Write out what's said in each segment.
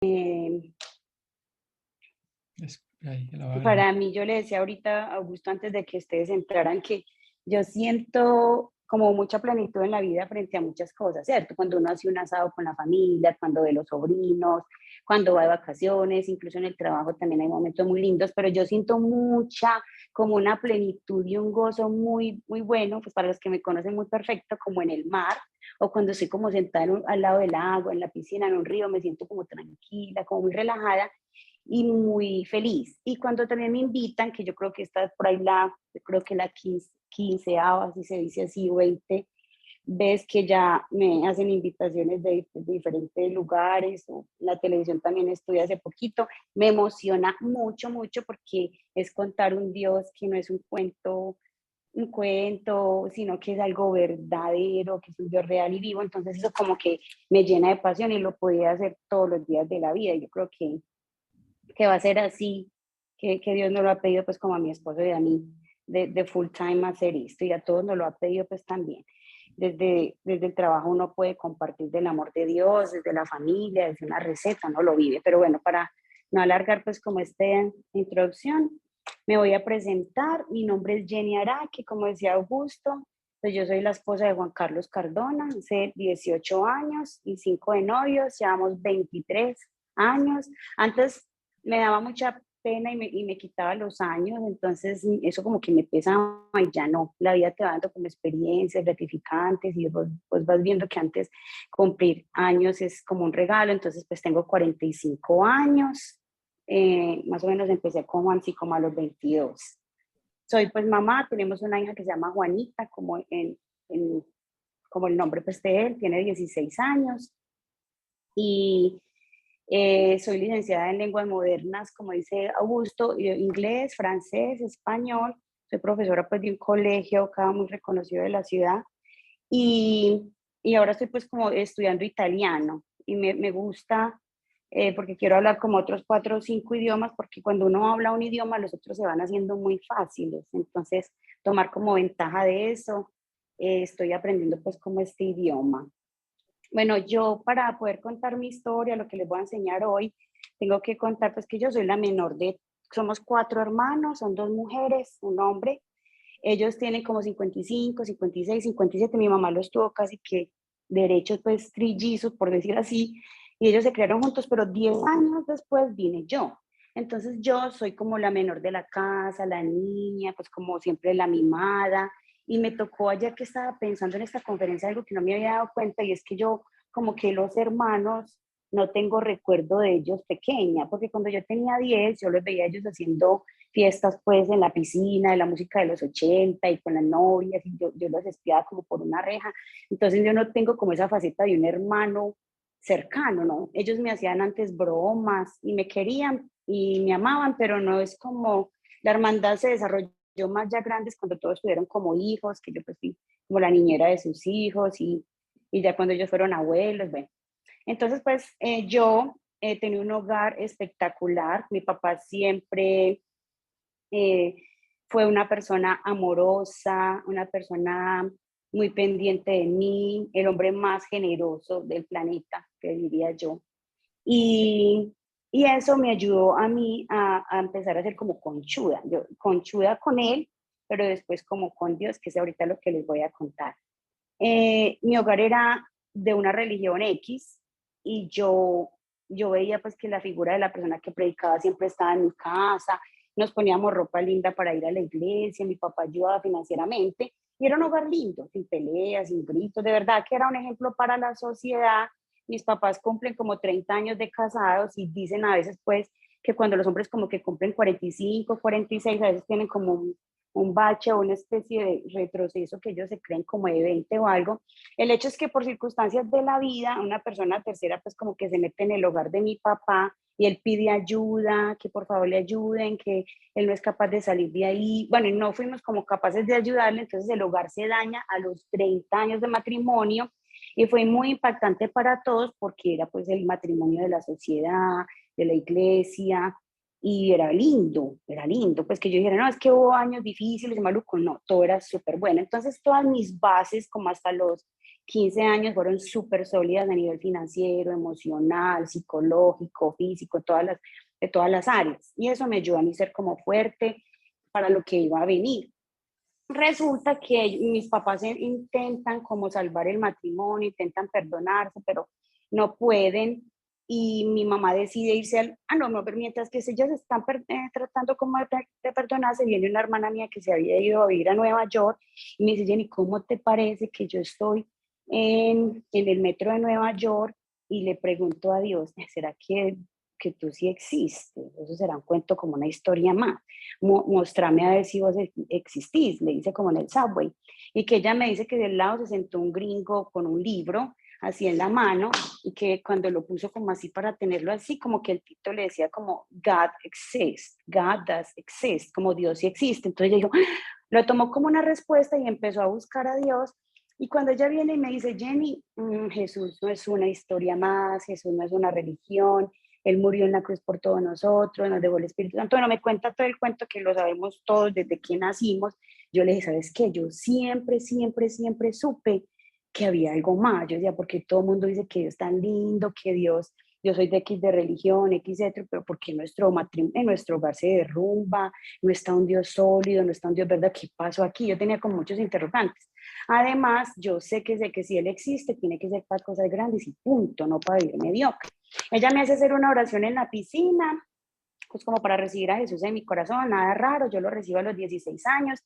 Eh, Ahí, la voy a agregar. para mí, yo le decía ahorita a Augusto antes de que ustedes entraran que yo siento como mucha plenitud en la vida frente a muchas cosas, ¿cierto? Cuando uno hace un asado con la familia, cuando ve los sobrinos, cuando va de vacaciones, incluso en el trabajo también hay momentos muy lindos, pero yo siento mucha, como una plenitud y un gozo muy, muy bueno, pues para los que me conocen muy perfecto, como en el mar, o cuando estoy como sentada al lado del agua, en la piscina, en un río, me siento como tranquila, como muy relajada y muy feliz. Y cuando también me invitan, que yo creo que está por ahí yo creo que la 15ª, si se dice así, o 20, ves que ya me hacen invitaciones de diferentes lugares, o la televisión también estuve hace poquito, me emociona mucho, mucho, porque es contar un Dios que no es un cuento, sino que es algo verdadero, que es un Dios real y vivo. Entonces eso como que me llena de pasión y lo podía hacer todos los días de la vida. Yo creo que va a ser así, que Dios nos lo ha pedido pues como a mi esposo y a mí, de full time hacer esto, y a todos nos lo ha pedido pues también. Desde el trabajo uno puede compartir del amor de Dios, desde la familia, desde una receta, uno lo vive. Pero bueno, para no alargar pues como esta introducción, me voy a presentar. Mi nombre es Jenny Araque, como decía Augusto, pues yo soy la esposa de Juan Carlos Cardona, hace 18 años y 5 de novios, llevamos 23 años. Antes me daba mucha pena y me quitaba los años, entonces eso como que me pesaba y ya no. La vida te va dando como experiencias gratificantes y vos vas viendo que antes cumplir años es como un regalo. Entonces pues tengo 45 años, más o menos empecé como así como a los 22. Soy pues mamá, tenemos una hija que se llama Juanita, en- como el nombre pues de él, tiene 16 años. Y soy licenciada en lenguas modernas, como dice Augusto, inglés, francés, español. Soy profesora pues de un colegio acá muy reconocido de la ciudad. Y, y ahora estoy pues como estudiando italiano y me gusta, porque quiero hablar como otros 4 o 5 idiomas, porque cuando uno habla un idioma los otros se van haciendo muy fáciles. Entonces, tomar como ventaja de eso, estoy aprendiendo pues como este idioma. Bueno, yo para poder contar mi historia, lo que les voy a enseñar hoy, tengo que contar pues que yo soy la menor somos 4 hermanos, son 2 mujeres, un hombre. Ellos tienen como 55, 56, 57. Mi mamá los tuvo casi que derechos pues trillizos, por decir así, y ellos se criaron juntos, pero 10 años después vine yo. Entonces yo soy como la menor de la casa, la niña, pues como siempre la mimada. Y me tocó ayer que estaba pensando en esta conferencia algo que no me había dado cuenta, y es que yo como que los hermanos no tengo recuerdo de ellos pequeña, porque cuando yo tenía 10 yo los veía a ellos haciendo fiestas pues en la piscina, de la música de los 80 y con las novias, y yo los espiaba como por una reja. Entonces yo no tengo como esa faceta de un hermano cercano, ¿no? Ellos me hacían antes bromas y me querían y me amaban, pero no es como la hermandad se desarrolló más ya grandes, cuando todos tuvieron como hijos, que yo pues fui como la niñera de sus hijos, y ya cuando ellos fueron abuelos, bueno. Entonces pues yo tenía un hogar espectacular. Mi papá siempre eh, fue una persona amorosa, una persona muy pendiente de mí, el hombre más generoso del planeta, que diría yo. Y, y eso me ayudó a mí a empezar a ser como conchuda, yo conchuda con él, pero después como con Dios, que es ahorita lo que les voy a contar. Mi hogar era de una religión X, y yo veía pues que la figura de la persona que predicaba siempre estaba en mi casa. Nos poníamos ropa linda para ir a la iglesia, mi papá ayudaba financieramente, y era un hogar lindo, sin peleas, sin gritos, de verdad que era un ejemplo para la sociedad. Mis papás cumplen como 30 años de casados, y dicen a veces pues que cuando los hombres como que cumplen 45, 46, a veces tienen como un bache o una especie de retroceso, que ellos se creen como de 20 o algo. El hecho es que por circunstancias de la vida, una persona tercera pues como que se mete en el hogar de mi papá, y él pide ayuda, que por favor le ayuden, que él no es capaz de salir de ahí. Bueno, y no fuimos como capaces de ayudarle, entonces el hogar se daña a los 30 años de matrimonio, y fue muy impactante para todos, porque era pues el matrimonio de la sociedad, de la iglesia, y era lindo, pues que yo dijera, no, es que hubo años difíciles y maluco, no, todo era súper bueno. Entonces todas mis bases, como hasta los 15 años fueron súper sólidas a nivel financiero, emocional, psicológico, físico, de todas las áreas. Y eso me ayudó a mí ser como fuerte para lo que iba a venir. Resulta que mis papás intentan como salvar el matrimonio, intentan perdonarse, pero no pueden. Y mi mamá decide irse no, no, pero mientras que ellas están tratando como de perdonarse, viene una hermana mía que se había ido a vivir a Nueva York y me dice, Jenny, ¿cómo te parece que yo estoy en el metro de Nueva York y le pregunto a Dios, ¿será que tú sí existes? Eso será un cuento como una historia más. Mostrame a ver si vos existís, le dice como en el subway. Y que ella me dice que del lado se sentó un gringo con un libro así en la mano y que cuando lo puso como así para tenerlo así, como que el título le decía como God exists, God does exist, como Dios sí existe. Entonces yo digo, lo tomó como una respuesta y empezó a buscar a Dios. Y cuando ella viene y me dice, Jenny, Jesús no es una historia más, Jesús no es una religión, Él murió en la cruz por todos nosotros, nos dejó el Espíritu Santo. Bueno, me cuenta todo el cuento que lo sabemos todos desde que nacimos. Yo le dije, ¿sabes qué? Yo siempre, siempre, siempre supe que había algo más. Yo decía, porque todo el mundo dice que Dios es tan lindo, que Dios, yo soy de X de religión, X, etcétera, pero ¿por qué en nuestro hogar se derrumba? No está un Dios sólido, no está un Dios verdad. ¿Qué pasó aquí? Yo tenía como muchos interrogantes. Además, yo sé que si Él existe, tiene que ser para cosas grandes y punto, no para vivir mediocre. Ella me hace hacer una oración en la piscina, pues como para recibir a Jesús en mi corazón, nada raro, yo lo recibo a los 16 años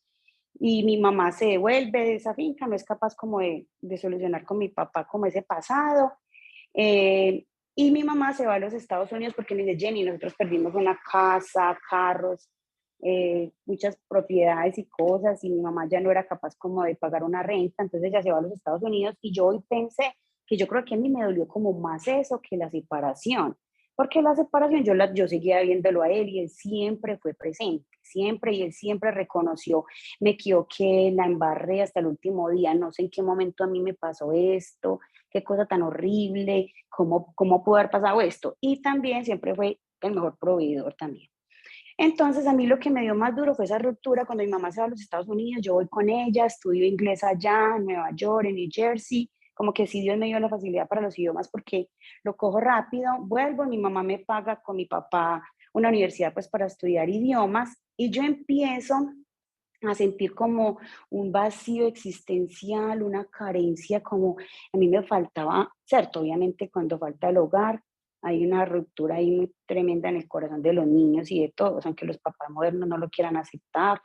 y mi mamá se devuelve de esa finca, no es capaz como de solucionar con mi papá como ese pasado. Y mi mamá se va a los Estados Unidos porque me dice, Jenny, nosotros perdimos una casa, carros, muchas propiedades y cosas, y mi mamá ya no era capaz como de pagar una renta, entonces ella se va a los Estados Unidos y yo hoy pensé que yo creo que a mí me dolió como más eso que la separación, porque la separación yo seguía viéndolo a él y él siempre fue presente, siempre, y él siempre reconoció, me equivoqué, la embarré hasta el último día, no sé en qué momento a mí me pasó esto, qué cosa tan horrible, cómo pudo haber pasado esto. Y también siempre fue el mejor proveedor también. Entonces a mí lo que me dio más duro fue esa ruptura cuando mi mamá se va a los Estados Unidos, yo voy con ella, estudio inglés allá, en Nueva York, en New Jersey, como que sí Dios me dio la facilidad para los idiomas porque lo cojo rápido, vuelvo, mi mamá me paga con mi papá una universidad pues para estudiar idiomas y yo empiezo a sentir como un vacío existencial, una carencia, como a mí me faltaba, cierto, obviamente cuando falta el hogar, hay una ruptura ahí muy tremenda en el corazón de los niños y de todos, aunque los papás modernos no lo quieran aceptar,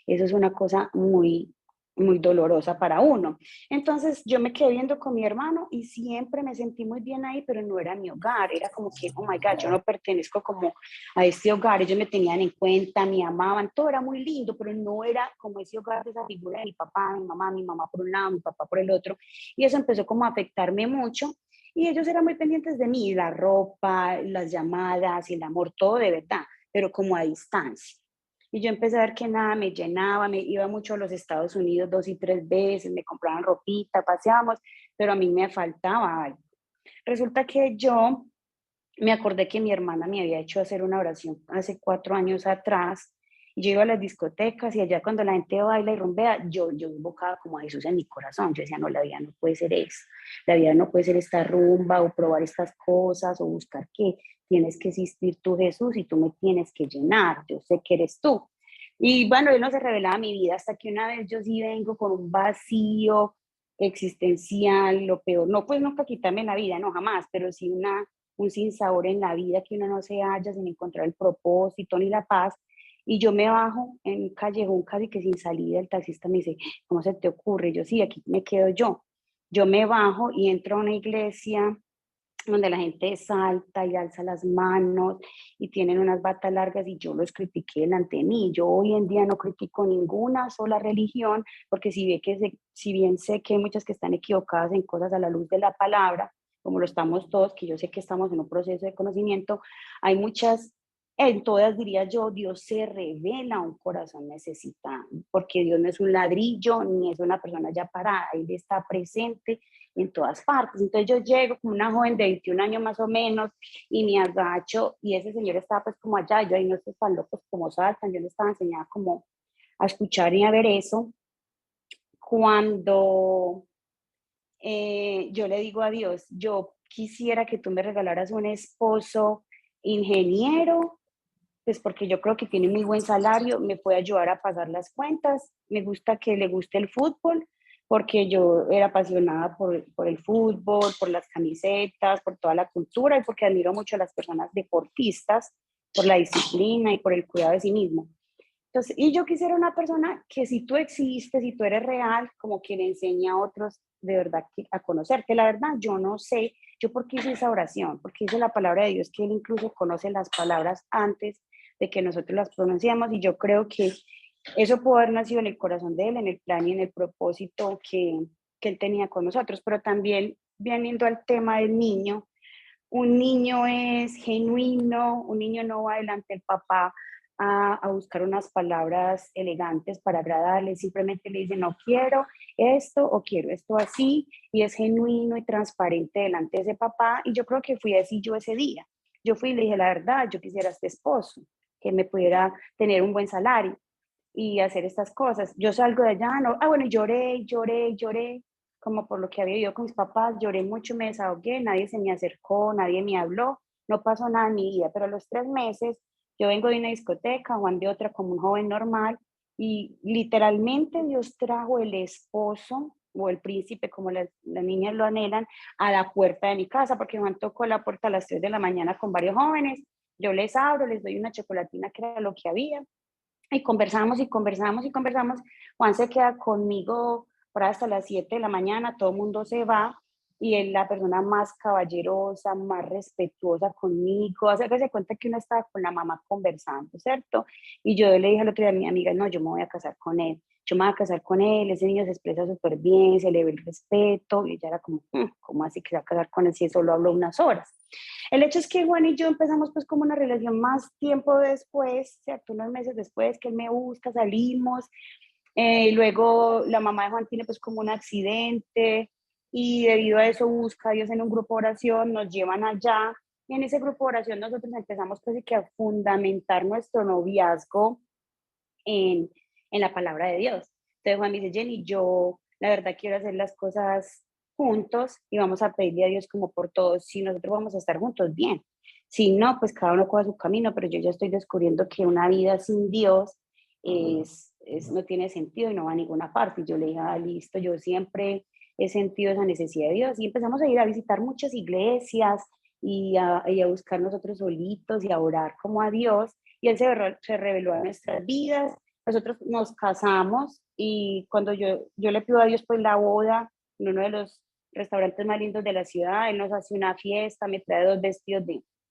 eso es una cosa muy, muy dolorosa para uno. Entonces yo me quedé viendo con mi hermano y siempre me sentí muy bien ahí, pero no era mi hogar, era como que, oh my God, yo no pertenezco como a este hogar, ellos me tenían en cuenta, me amaban, todo era muy lindo, pero no era como ese hogar de esa figura de mi mamá por un lado, mi papá por el otro, y eso empezó como a afectarme mucho, y ellos eran muy pendientes de mí, la ropa, las llamadas, el amor, todo de verdad, pero como a distancia. Y yo empecé a ver que nada me llenaba, me iba mucho a los Estados Unidos 2 y 3 veces, me compraban ropita, paseábamos, pero a mí me faltaba algo. Resulta que yo me acordé que mi hermana me había hecho hacer una oración hace 4 años atrás. Y yo iba a las discotecas y allá cuando la gente baila y rumbea, yo invocaba como a Jesús en mi corazón. Yo decía, no, la vida no puede ser eso. La vida no puede ser esta rumba o probar estas cosas o buscar qué. Tienes que existir tú, Jesús, y tú me tienes que llenar. Yo sé que eres tú. Y bueno, él no se revelaba mi vida hasta que una vez yo sí vengo con un vacío existencial, lo peor. No, pues nunca quitarme la vida, no, jamás, pero sí un sinsabor en la vida, que uno no se halla sin encontrar el propósito ni la paz. Y yo me bajo en un callejón casi que sin salida, el taxista me dice, ¿cómo se te ocurre? Yo sí, aquí me quedo yo. Yo me bajo y entro a una iglesia donde la gente salta y alza las manos y tienen unas batas largas y yo los critiqué delante de mí. Yo hoy en día no critico ninguna sola religión porque si bien sé que hay muchas que están equivocadas en cosas a la luz de la palabra, como lo estamos todos, que yo sé que estamos en un proceso de conocimiento, hay muchas, en todas diría yo, Dios se revela a un corazón necesitado, porque Dios no es un ladrillo ni es una persona ya parada, Él está presente en todas partes. Entonces yo llego como una joven de 21 años más o menos y me agacho y ese señor estaba pues como allá, yo ahí no estoy tan locos como saltan, yo le estaba enseñada como a escuchar y a ver eso. Cuando yo le digo a Dios, yo quisiera que tú me regalaras un esposo ingeniero, pues porque yo creo que tiene muy buen salario, me puede ayudar a pagar las cuentas, me gusta que le guste el fútbol, porque yo era apasionada por el fútbol, por las camisetas, por toda la cultura y porque admiro mucho a las personas deportistas, por la disciplina y por el cuidado de sí mismo. Entonces, y yo quisiera una persona que si tú existes, si tú eres real, como quien enseña a otros de verdad a conocerte. La verdad, yo no sé, yo por qué hice esa oración, porque hice la palabra de Dios, que Él incluso conoce las palabras antes de que nosotros las pronunciamos, y yo creo que eso pudo haber nacido en el corazón de Él, en el plan y en el propósito que Él tenía con nosotros, pero también viendo al tema del niño, un niño es genuino, un niño no va delante del papá a buscar unas palabras elegantes para agradarle, simplemente le dice no quiero esto o quiero esto así, y es genuino y transparente delante de ese papá, y yo creo que fui así yo ese día. Yo fui y le dije la verdad, yo quisiera este esposo, que me pudiera tener un buen salario y hacer estas cosas. Yo salgo de allá, no, bueno, lloré, lloré, lloré, como por lo que había vivido con mis papás, lloré mucho, me desahogué, nadie se me acercó, nadie me habló, no pasó nada en mi vida, pero a los 3 meses yo vengo de una discoteca, Juan de otra como un joven normal, y literalmente Dios trajo el esposo o el príncipe, como las niñas lo anhelan, a la puerta de mi casa, porque Juan tocó la puerta a las 3 de la mañana con varios jóvenes, yo les abro, les doy una chocolatina que era lo que había, y conversamos y conversamos y conversamos. Juan se queda conmigo por hasta las 7 de la mañana, todo el mundo se va y él la persona más caballerosa, más respetuosa conmigo. Hace que se cuenta que uno estaba con la mamá conversando, ¿cierto? Y yo le dije al otro día a mi amiga, no, yo me voy a casar con él. Yo me voy a casar con él, ese niño se expresa súper bien, se le ve el respeto. Y ella era como, ¿cómo así que se va a casar con él si solo habló unas horas? El hecho es que Juan y yo empezamos pues como una relación más tiempo después, ¿cierto? Unos meses después que él me busca, salimos. Luego la mamá de Juan tiene pues como un accidente y debido a eso busca a Dios en un grupo de oración, nos llevan allá y en ese grupo de oración nosotros empezamos pues que a fundamentar nuestro noviazgo en, en la palabra de Dios. Entonces Juan me dice, Jenny, yo la verdad quiero hacer las cosas juntos y vamos a pedirle a Dios como por todos. Si nosotros vamos a estar juntos, bien. Si no, pues cada uno coge su camino, pero yo ya estoy descubriendo que una vida sin Dios no tiene sentido y no va a ninguna parte. Y yo le dije, listo, yo siempre he sentido esa necesidad de Dios. Y empezamos a ir a visitar muchas iglesias y a buscar nosotros solitos y a orar como a Dios, y Él se reveló a nuestras vidas. Nosotros nos casamos y cuando yo le pido a Dios pues la boda en uno de los restaurantes más lindos de la ciudad, Él nos hace una fiesta, me trae 2 vestidos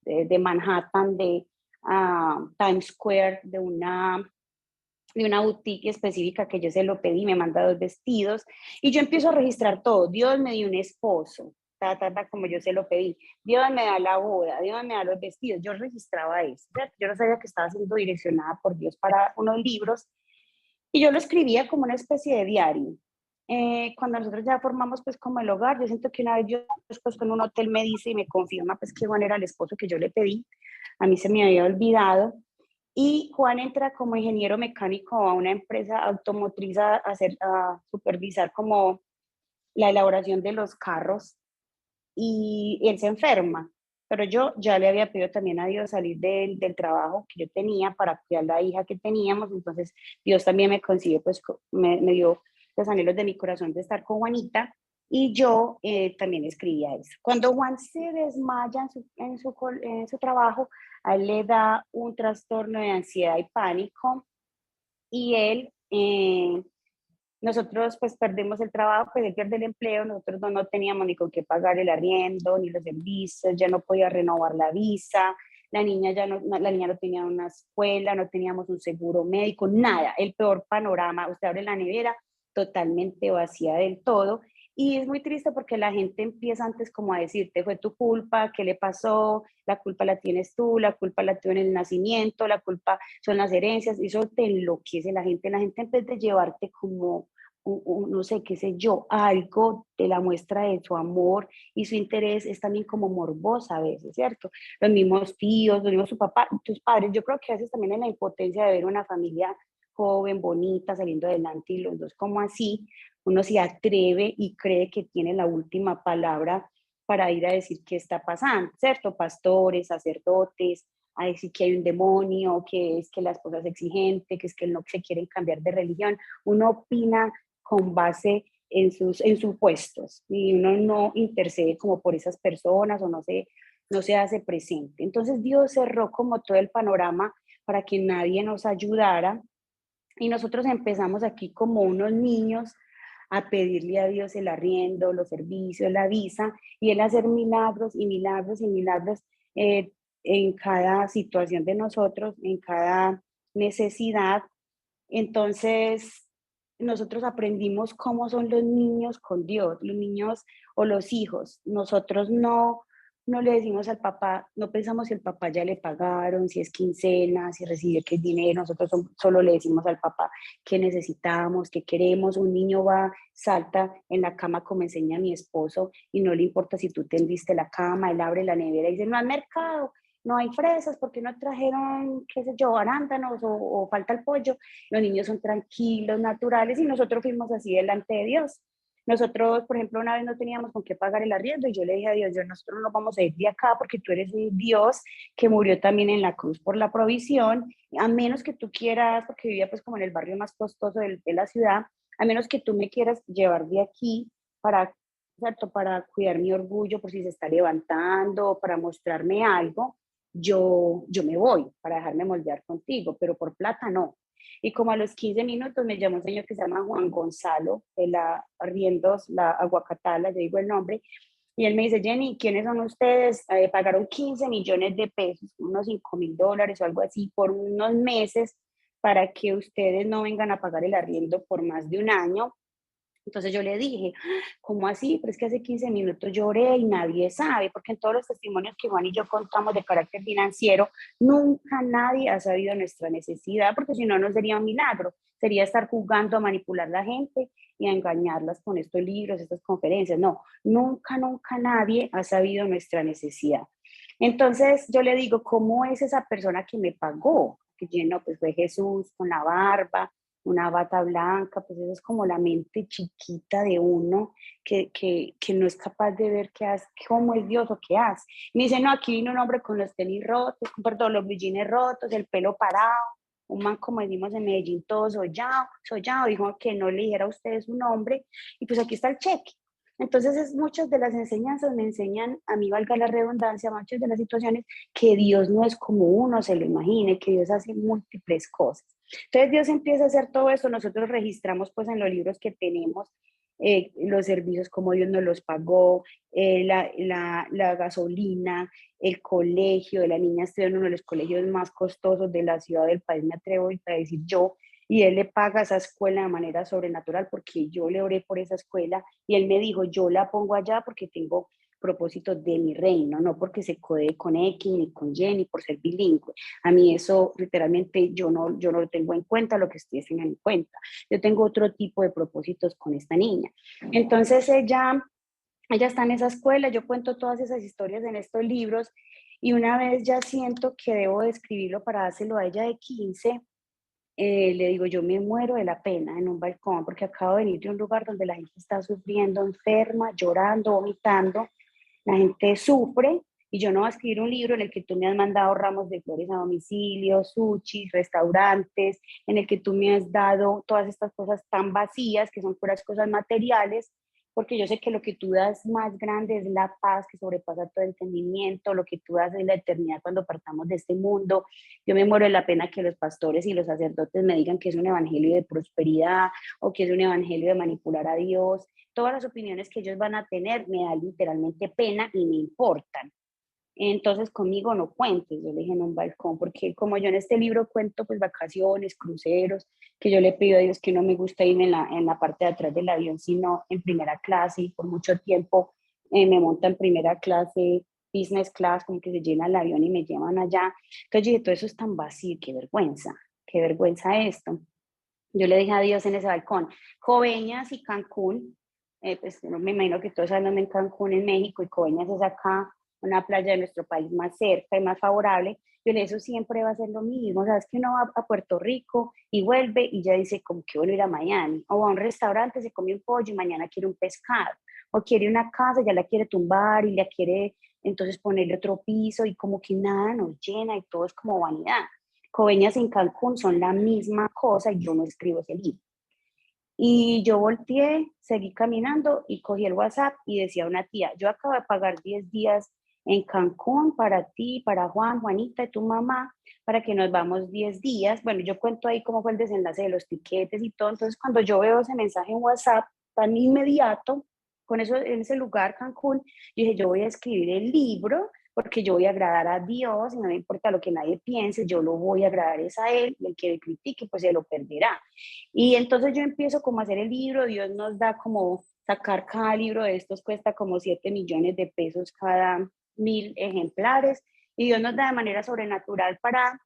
de Manhattan, de Times Square, de una boutique específica que yo se lo pedí, me manda 2 vestidos y yo empiezo a registrar todo. Dios me dio un esposo, como yo se lo pedí. Dios me da la boda, Dios me da los vestidos. Yo registraba eso, ¿cierto? Yo no sabía que estaba siendo direccionada por Dios para unos libros y yo lo escribía como una especie de diario. Cuando nosotros ya formamos pues como el hogar, yo siento que una vez yo después con un hotel me dice y me confirma pues que Juan era el esposo que yo le pedí, a mí se me había olvidado, y Juan entra como ingeniero mecánico a una empresa automotriz a supervisar como la elaboración de los carros, y él se enferma. Pero yo ya le había pedido también a Dios salir del trabajo que yo tenía para cuidar la hija que teníamos, entonces Dios también me consiguió, pues me dio los anhelos de mi corazón de estar con Juanita, y yo también escribía eso. Cuando Juan se desmaya en su trabajo, a él le da un trastorno de ansiedad y pánico, y nosotros pues perdemos el trabajo, pues él pierde el empleo, nosotros no teníamos ni con qué pagar el arriendo, ni los servicios, ya no podía renovar la visa, la niña no tenía una escuela, no teníamos un seguro médico, nada, el peor panorama. Usted abre la nevera totalmente vacía del todo, y es muy triste porque la gente empieza antes como a decirte, fue tu culpa, ¿qué le pasó? La culpa la tienes tú, la culpa la tuve en el nacimiento, la culpa son las herencias, y eso te enloquece la gente en vez de llevarte como, no sé, qué sé yo, algo de la muestra de su amor y su interés, es también como morbosa a veces, ¿cierto? Los mismos tíos, los mismos su papá, tus padres, yo creo que a veces también en la impotencia de ver una familia joven, bonita, saliendo adelante y los dos como así, uno se atreve y cree que tiene la última palabra para ir a decir qué está pasando, ¿cierto? Pastores, sacerdotes, a decir que hay un demonio, que es que la esposa es exigente, que es que no se quieren cambiar de religión. Uno opina con base en supuestos y uno no intercede como por esas personas o no se hace presente. Entonces Dios cerró como todo el panorama para que nadie nos ayudara y nosotros empezamos aquí como unos niños a pedirle a Dios el arriendo, los servicios, la visa, y Él hacer milagros y milagros y milagros en cada situación de nosotros, en cada necesidad. Entonces, nosotros aprendimos cómo son los niños con Dios, los niños o los hijos. Nosotros no le decimos al papá, no pensamos si el papá ya le pagaron, si es quincena, si recibe qué dinero. Nosotros solo le decimos al papá qué necesitamos, qué queremos. Un niño va, salta en la cama como enseña mi esposo y no le importa si tú tendiste la cama, él abre la nevera y dice, no hay mercado, no hay fresas, porque no trajeron, qué sé yo, arándanos o falta el pollo. Los niños son tranquilos, naturales y nosotros fuimos así delante de Dios. Nosotros, por ejemplo, una vez no teníamos con qué pagar el arriendo y yo le dije a Dios, nosotros no nos vamos a ir de acá porque tú eres un Dios que murió también en la cruz por la provisión, a menos que tú quieras, porque vivía pues como en el barrio más costoso de la ciudad, a menos que tú me quieras llevar de aquí para, ¿cierto? Para cuidar mi orgullo por si se está levantando, para mostrarme algo, yo me voy para dejarme moldear contigo, pero por plata no. Y como a los 15 minutos me llamó un señor que se llama Juan Gonzalo, de la Arriendos, la Aguacatala, yo digo el nombre, y él me dice, Jenny, ¿quiénes son ustedes? Pagaron 15 millones de pesos, unos $5,000 o algo así, por unos meses para que ustedes no vengan a pagar el arriendo por más de un año. Entonces yo le dije, ¿cómo así? Pero es que hace 15 minutos lloré y nadie sabe, porque en todos los testimonios que Juan y yo contamos de carácter financiero, nunca nadie ha sabido nuestra necesidad, porque si no, no sería un milagro, sería estar jugando a manipular a la gente y a engañarlas con estos libros, estas conferencias. No, nunca nadie ha sabido nuestra necesidad. Entonces yo le digo, ¿cómo es esa persona que me pagó? Que yo, no, pues fue Jesús con la barba, una bata blanca, pues eso es como la mente chiquita de uno que no es capaz de ver qué hace, cómo es Dios o qué hace. Me dice, no, aquí vino un hombre con los tenis rotos, perdón, los blue jeans rotos, el pelo parado, un man como decimos en Medellín, todo sollado, dijo que no le dijera a ustedes su nombre, y pues aquí está el cheque. Entonces, muchas de las enseñanzas me enseñan, a mí valga la redundancia, muchas de las situaciones, que Dios no es como uno se lo imagine, que Dios hace múltiples cosas. Entonces Dios empieza a hacer todo eso, nosotros registramos pues en los libros que tenemos los servicios como Dios nos los pagó, la gasolina, el colegio de la niña estudia en uno de los colegios más costosos de la ciudad del país, me atrevo a decir yo, y él le paga esa escuela de manera sobrenatural porque yo le oré por esa escuela y él me dijo, yo la pongo allá porque tengo propósitos de mi reino, no porque se codee con X ni con Y ni por ser bilingüe. A mí eso literalmente yo no lo tengo en cuenta, lo que estoy teniendo en cuenta. Yo tengo otro tipo de propósitos con esta niña. Entonces ella está en esa escuela, yo cuento todas esas historias en estos libros y una vez ya siento que debo de escribirlo para dárselo a ella de 15, le digo, yo me muero de la pena en un balcón porque acabo de venir de un lugar donde la gente está sufriendo, enferma, llorando, vomitando, la gente sufre y yo no voy a escribir un libro en el que tú me has mandado ramos de flores a domicilio, sushi, restaurantes, en el que tú me has dado todas estas cosas tan vacías, que son puras cosas materiales, porque yo sé que lo que tú das más grande es la paz que sobrepasa todo entendimiento, lo que tú das es la eternidad cuando partamos de este mundo. Yo me muero de la pena que los pastores y los sacerdotes me digan que es un evangelio de prosperidad o que es un evangelio de manipular a Dios. Todas las opiniones que ellos van a tener me dan literalmente pena y me importan. Entonces conmigo no cuentes, yo le dije en un balcón, porque como yo en este libro cuento pues vacaciones, cruceros, que yo le pido a Dios que no me gusta irme en la parte de atrás del avión, sino en primera clase, y por mucho tiempo me monta en primera clase, business class, como que se llena el avión y me llevan allá. Entonces yo dije, todo eso es tan vacío, qué vergüenza esto. Yo le dije a Dios en ese balcón, Coveñas y Cancún, pues me imagino que todos saben en Cancún, en México, y Coveñas es acá, una playa de nuestro país más cerca y más favorable. Yo le eso siempre va a ser lo mismo, sabes que uno va a Puerto Rico y vuelve y ya dice como que vuelve a ir a Miami, o va a un restaurante, se come un pollo y mañana quiere un pescado, o quiere una casa, ya la quiere tumbar y la quiere entonces ponerle otro piso y como que nada nos llena y todo es como vanidad. Coveñas en Cancún son la misma cosa y yo no escribo ese libro. Y yo volteé, seguí caminando y cogí el WhatsApp y decía una tía, yo acabo de pagar 10 días en Cancún para ti, para Juan, Juanita y tu mamá, para que nos vamos 10 días. Bueno, yo cuento ahí cómo fue el desenlace de los tiquetes y todo. Entonces, cuando yo veo ese mensaje en WhatsApp tan inmediato, con eso en ese lugar, Cancún, yo dije, yo voy a escribir el libro porque yo voy a agradar a Dios y no me importa lo que nadie piense, yo lo voy a agradar es a Él y el que me critique, pues se lo perderá. Y entonces yo empiezo como a hacer el libro, Dios nos da como sacar cada libro de estos cuesta como 7 millones de pesos cada 1000 ejemplares y Dios nos da de manera sobrenatural para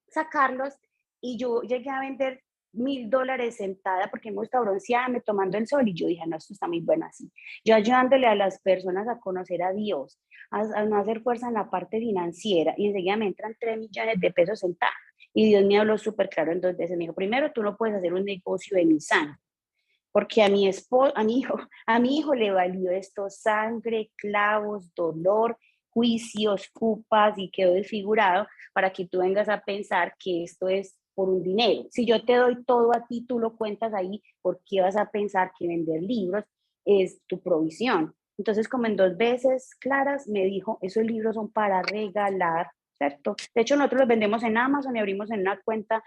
sacarlos y yo llegué a vender $1000 sentada porque me gusta broncearme tomando el sol y yo dije, no, esto está muy bueno así. Yo ayudándole a las personas a conocer a Dios, a no hacer fuerza en la parte financiera y enseguida me entran 3 millones de pesos sentada. Y Dios me habló súper claro en 2 veces. Me dijo, primero, tú no puedes hacer un negocio de mi sangre, porque a mi esposo, a mi hijo le valió esto sangre, clavos, dolor, juicios, culpas y quedó desfigurado para que tú vengas a pensar que esto es por un dinero. Si yo te doy todo a ti, tú lo cuentas ahí, ¿por qué vas a pensar que vender libros es tu provisión? Entonces, como en 2 veces claras, me dijo, esos libros son para regalar, ¿cierto? De hecho, nosotros los vendemos en Amazon y abrimos en una cuenta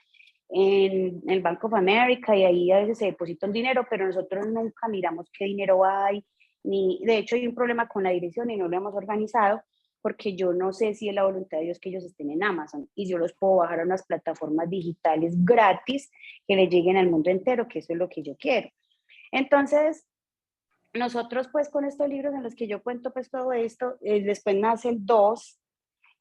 en el Bank of America y ahí a veces se deposita un dinero, pero nosotros nunca miramos qué dinero hay, ni de hecho hay un problema con la dirección y no lo hemos organizado porque yo no sé si es la voluntad de Dios que ellos estén en Amazon y yo los puedo bajar a unas plataformas digitales gratis que le lleguen al mundo entero, que eso es lo que yo quiero. Entonces, nosotros pues con estos libros en los que yo cuento pues todo esto, después nace el 2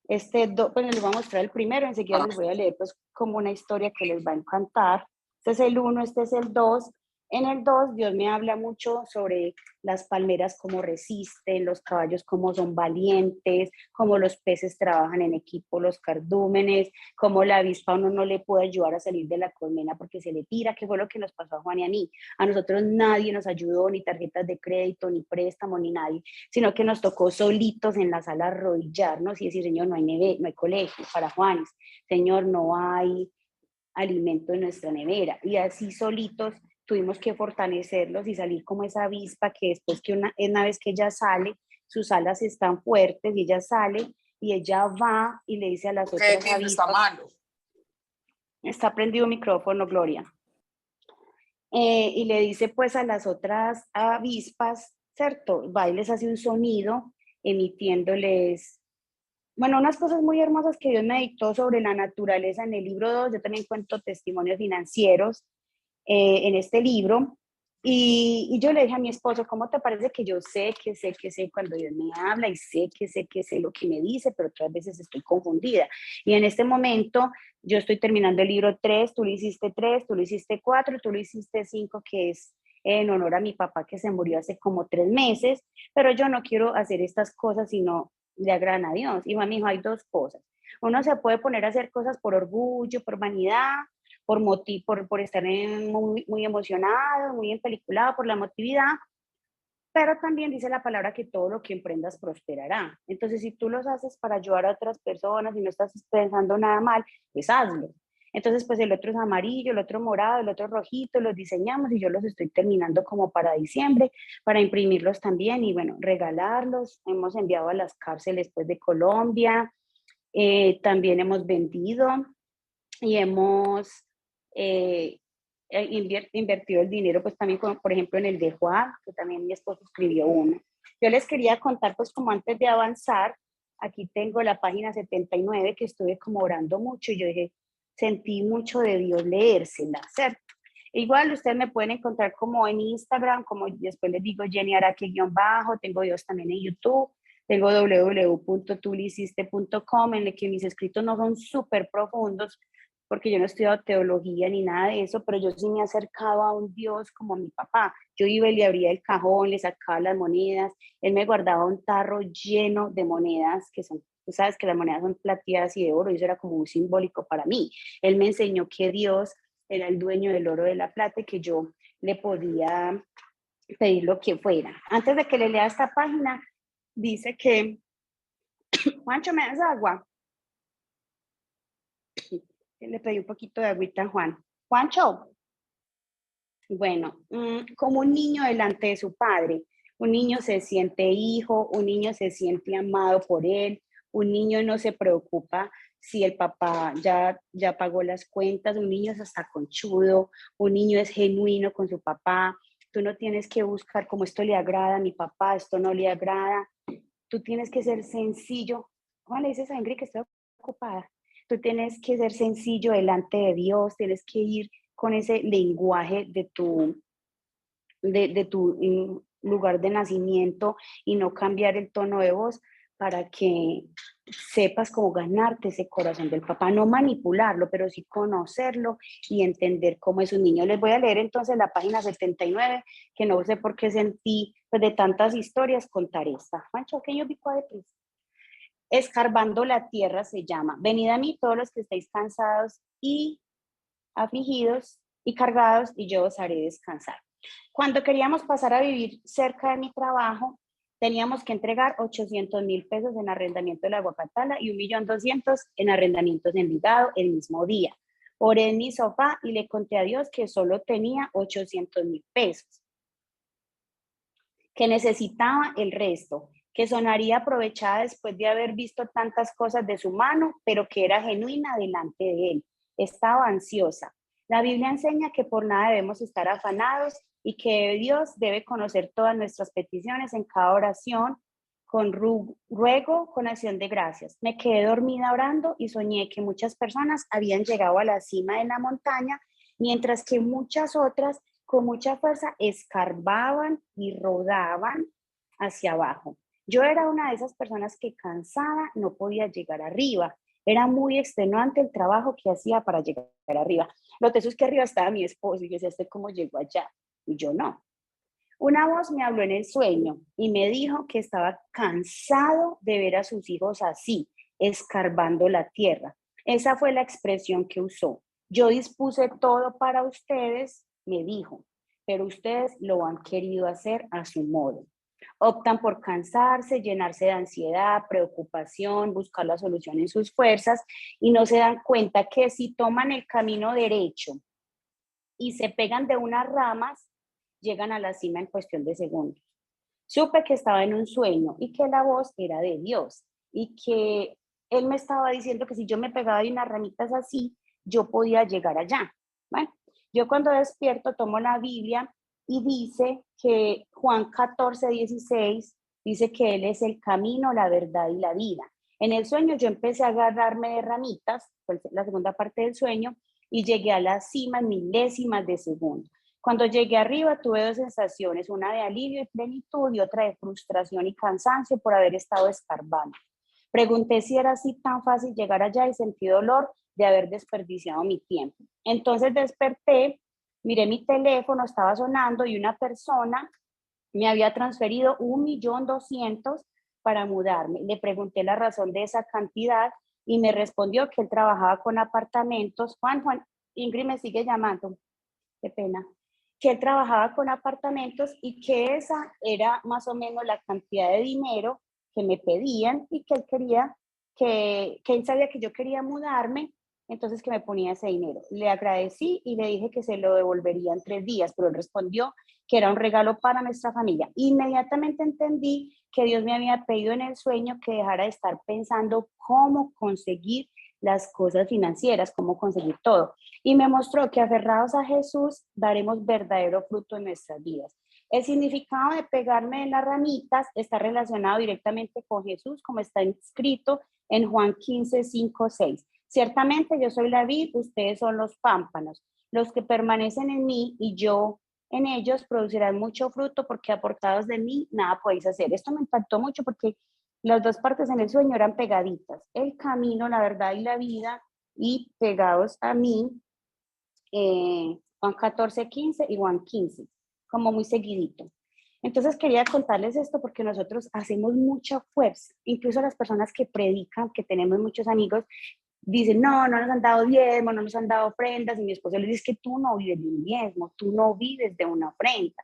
pues les voy a mostrar el primero, enseguida les voy a leer pues como una historia que les va a encantar. Este es el uno, este es el 2. En el 2 Dios me habla mucho sobre las palmeras cómo resisten, los caballos cómo son valientes, cómo los peces trabajan en equipo, los cardúmenes, cómo la avispa uno no le puede ayudar a salir de la colmena porque se le tira, que fue lo que nos pasó a Juan y a mí. A nosotros nadie nos ayudó, ni tarjetas de crédito, ni préstamo, ni nadie, sino que nos tocó solitos en la sala arrodillarnos y decir, Señor, no hay colegio para Juanes, Señor, no hay alimento en nuestra nevera. Y así solitos tuvimos que fortalecerlos y salir como esa avispa que después que una vez que ella sale, sus alas están fuertes y ella sale y ella va y le dice a las otras avispas. Está malo. Está prendido el micrófono, Gloria. Y le dice pues a las otras avispas, ¿cierto? Va y les hace un sonido emitiéndoles, bueno, unas cosas muy hermosas que Dios me dictó sobre la naturaleza en el libro 2. Yo también cuento testimonios financieros en este libro. Y yo le dije a mi esposo, ¿cómo te parece que yo sé, cuando Dios me habla y sé lo que me dice, pero otras veces estoy confundida? Y en este momento yo estoy terminando el libro 3, tú lo hiciste 3, tú lo hiciste 4, tú lo hiciste 5, que es en honor a mi papá que se murió hace como 3 meses, pero yo no quiero hacer estas cosas sino le agradan a Dios. Y mami dijo, hay 2 cosas. Uno se puede poner a hacer cosas por orgullo, por vanidad, por estar muy, muy emocionado, muy empeliculado por la emotividad, pero también dice la palabra que todo lo que emprendas prosperará. Entonces, si tú los haces para ayudar a otras personas y no estás pensando nada mal, pues hazlo. Entonces, pues el otro es amarillo, el otro morado, el otro rojito, los diseñamos y yo los estoy terminando como para diciembre, para imprimirlos también y bueno, regalarlos. Hemos enviado a las cárceles pues de Colombia, también hemos vendido y hemos invertido el dinero, pues también, por ejemplo, en el de Juan, que también mi esposo escribió uno. Yo les quería contar, pues como antes de avanzar, aquí tengo la página 79 que estuve como orando mucho y yo dije, sentí mucho de Dios leérsela, ¿cierto? Igual ustedes me pueden encontrar como en Instagram, como después les digo Jenny Araque-bajo, tengo Dios también en YouTube, tengo www.tulisiste.com en el que mis escritos no son súper profundos, porque yo no he estudiado teología ni nada de eso, pero yo sí me he acercado a un Dios como mi papá. Yo iba y le abría el cajón, le sacaba las monedas, él me guardaba un tarro lleno de monedas, que son Tú sabes que las monedas son plateadas y de oro, y eso era como un simbólico para mí. Él me enseñó que Dios era el dueño del oro, de la plata, y que yo le podía pedir lo que fuera. Antes de que le lea esta página, dice que, Juancho, ¿me das agua? Le pedí un poquito de agüita a Juan. Juancho, bueno, como un niño delante de su padre. Un niño se siente hijo, un niño se siente amado por él, un niño no se preocupa si el papá ya pagó las cuentas, un niño es hasta conchudo, un niño es genuino con su papá. Tú no tienes que buscar como esto le agrada a mi papá, esto no le agrada. Tú tienes que ser sencillo. ¿Cómo le dices a Ingrid que estoy ocupada? Tú tienes que ser sencillo delante de Dios, tienes que ir con ese lenguaje de tu lugar de nacimiento y no cambiar el tono de voz para que sepas cómo ganarte ese corazón del papá, no manipularlo, pero sí conocerlo y entender cómo es un niño. Les voy a leer entonces la página 79, que no sé por qué sentí, pues de tantas historias, contar esta. Juancho, que yo pico de prisa. Escarbando la tierra se llama. Venid a mí todos los que estéis cansados y afligidos y cargados, y yo os haré descansar. Cuando queríamos pasar a vivir cerca de mi trabajo, teníamos que entregar 800,000 pesos en arrendamiento de la Guacatala y 1.200.000 en arrendamientos en Envigado el mismo día. Oré en mi sofá y le conté a Dios que solo tenía 800,000 pesos, que necesitaba el resto, que sonaría aprovechada después de haber visto tantas cosas de su mano, pero que era genuina delante de él. Estaba ansiosa. La Biblia enseña que por nada debemos estar afanados y que Dios debe conocer todas nuestras peticiones en cada oración, con ruego, con acción de gracias. Me quedé dormida orando y soñé que muchas personas habían llegado a la cima de la montaña, mientras que muchas otras con mucha fuerza escarbaban y rodaban hacia abajo. Yo era una de esas personas que cansada no podía llegar arriba. Era muy extenuante el trabajo que hacía para llegar arriba. Lo teso es que arriba estaba mi esposo y yo decía, ¿este cómo llegó allá? Y yo no. Una voz me habló en el sueño y me dijo que estaba cansado de ver a sus hijos así, escarbando la tierra. Esa fue la expresión que usó. Yo dispuse todo para ustedes, me dijo, pero ustedes lo han querido hacer a su modo. Optan por cansarse, llenarse de ansiedad, preocupación, buscar la solución en sus fuerzas y no se dan cuenta que si toman el camino derecho y se pegan de unas ramas, llegan a la cima en cuestión de segundos. Supe que estaba en un sueño y que la voz era de Dios y que Él me estaba diciendo que si yo me pegaba de unas ramitas así, yo podía llegar allá. Bueno, yo cuando despierto tomo la Biblia y dice que Juan 14:16 dice que Él es el camino, la verdad y la vida. En el sueño yo empecé a agarrarme de ramitas, fue la segunda parte del sueño, y llegué a la cima en milésimas de segundo. Cuando llegué arriba tuve dos sensaciones, una de alivio y plenitud y otra de frustración y cansancio por haber estado escarbando. Pregunté si era así tan fácil llegar allá y sentí dolor de haber desperdiciado mi tiempo. Entonces desperté, miré mi teléfono, estaba sonando y una persona me había transferido 1.200.000 para mudarme. Le pregunté la razón de esa cantidad y me respondió que él trabajaba con apartamentos. Juan, Ingrid me sigue llamando, qué pena. Que él trabajaba con apartamentos y que esa era más o menos la cantidad de dinero que me pedían y que él quería, que él sabía que yo quería mudarme, entonces que me ponía ese dinero. Le agradecí y le dije que se lo devolvería en 3 días, pero él respondió que era un regalo para nuestra familia. Inmediatamente entendí que Dios me había pedido en el sueño que dejara de estar pensando cómo conseguir las cosas financieras, cómo conseguir todo. Y me mostró que aferrados a Jesús daremos verdadero fruto en nuestras vidas. El significado de pegarme en las ramitas está relacionado directamente con Jesús, como está escrito en Juan 15:5-6. Ciertamente yo soy la vid, ustedes son los pámpanos. Los que permanecen en mí y yo en ellos producirán mucho fruto porque aportados de mí nada podéis hacer. Esto me impactó mucho porque las dos partes en el sueño eran pegaditas. El camino, la verdad y la vida, y pegados a mí, Juan 14:15 y Juan 15, como muy seguidito. Entonces quería contarles esto porque nosotros hacemos mucha fuerza, incluso las personas que predican, que tenemos muchos amigos, dicen, no, no nos han dado diezmo, no nos han dado ofrendas, y mi esposo le dice que tú no vives de un diezmo, tú no vives de una ofrenda,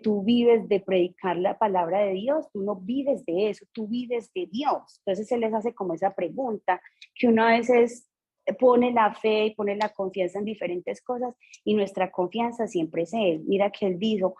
tú vives de predicar la palabra de Dios, tú no vives de eso, tú vives de Dios. Entonces se les hace como esa pregunta, que uno a veces pone la fe y pone la confianza en diferentes cosas, y nuestra confianza siempre es Él. Mira que Él dijo,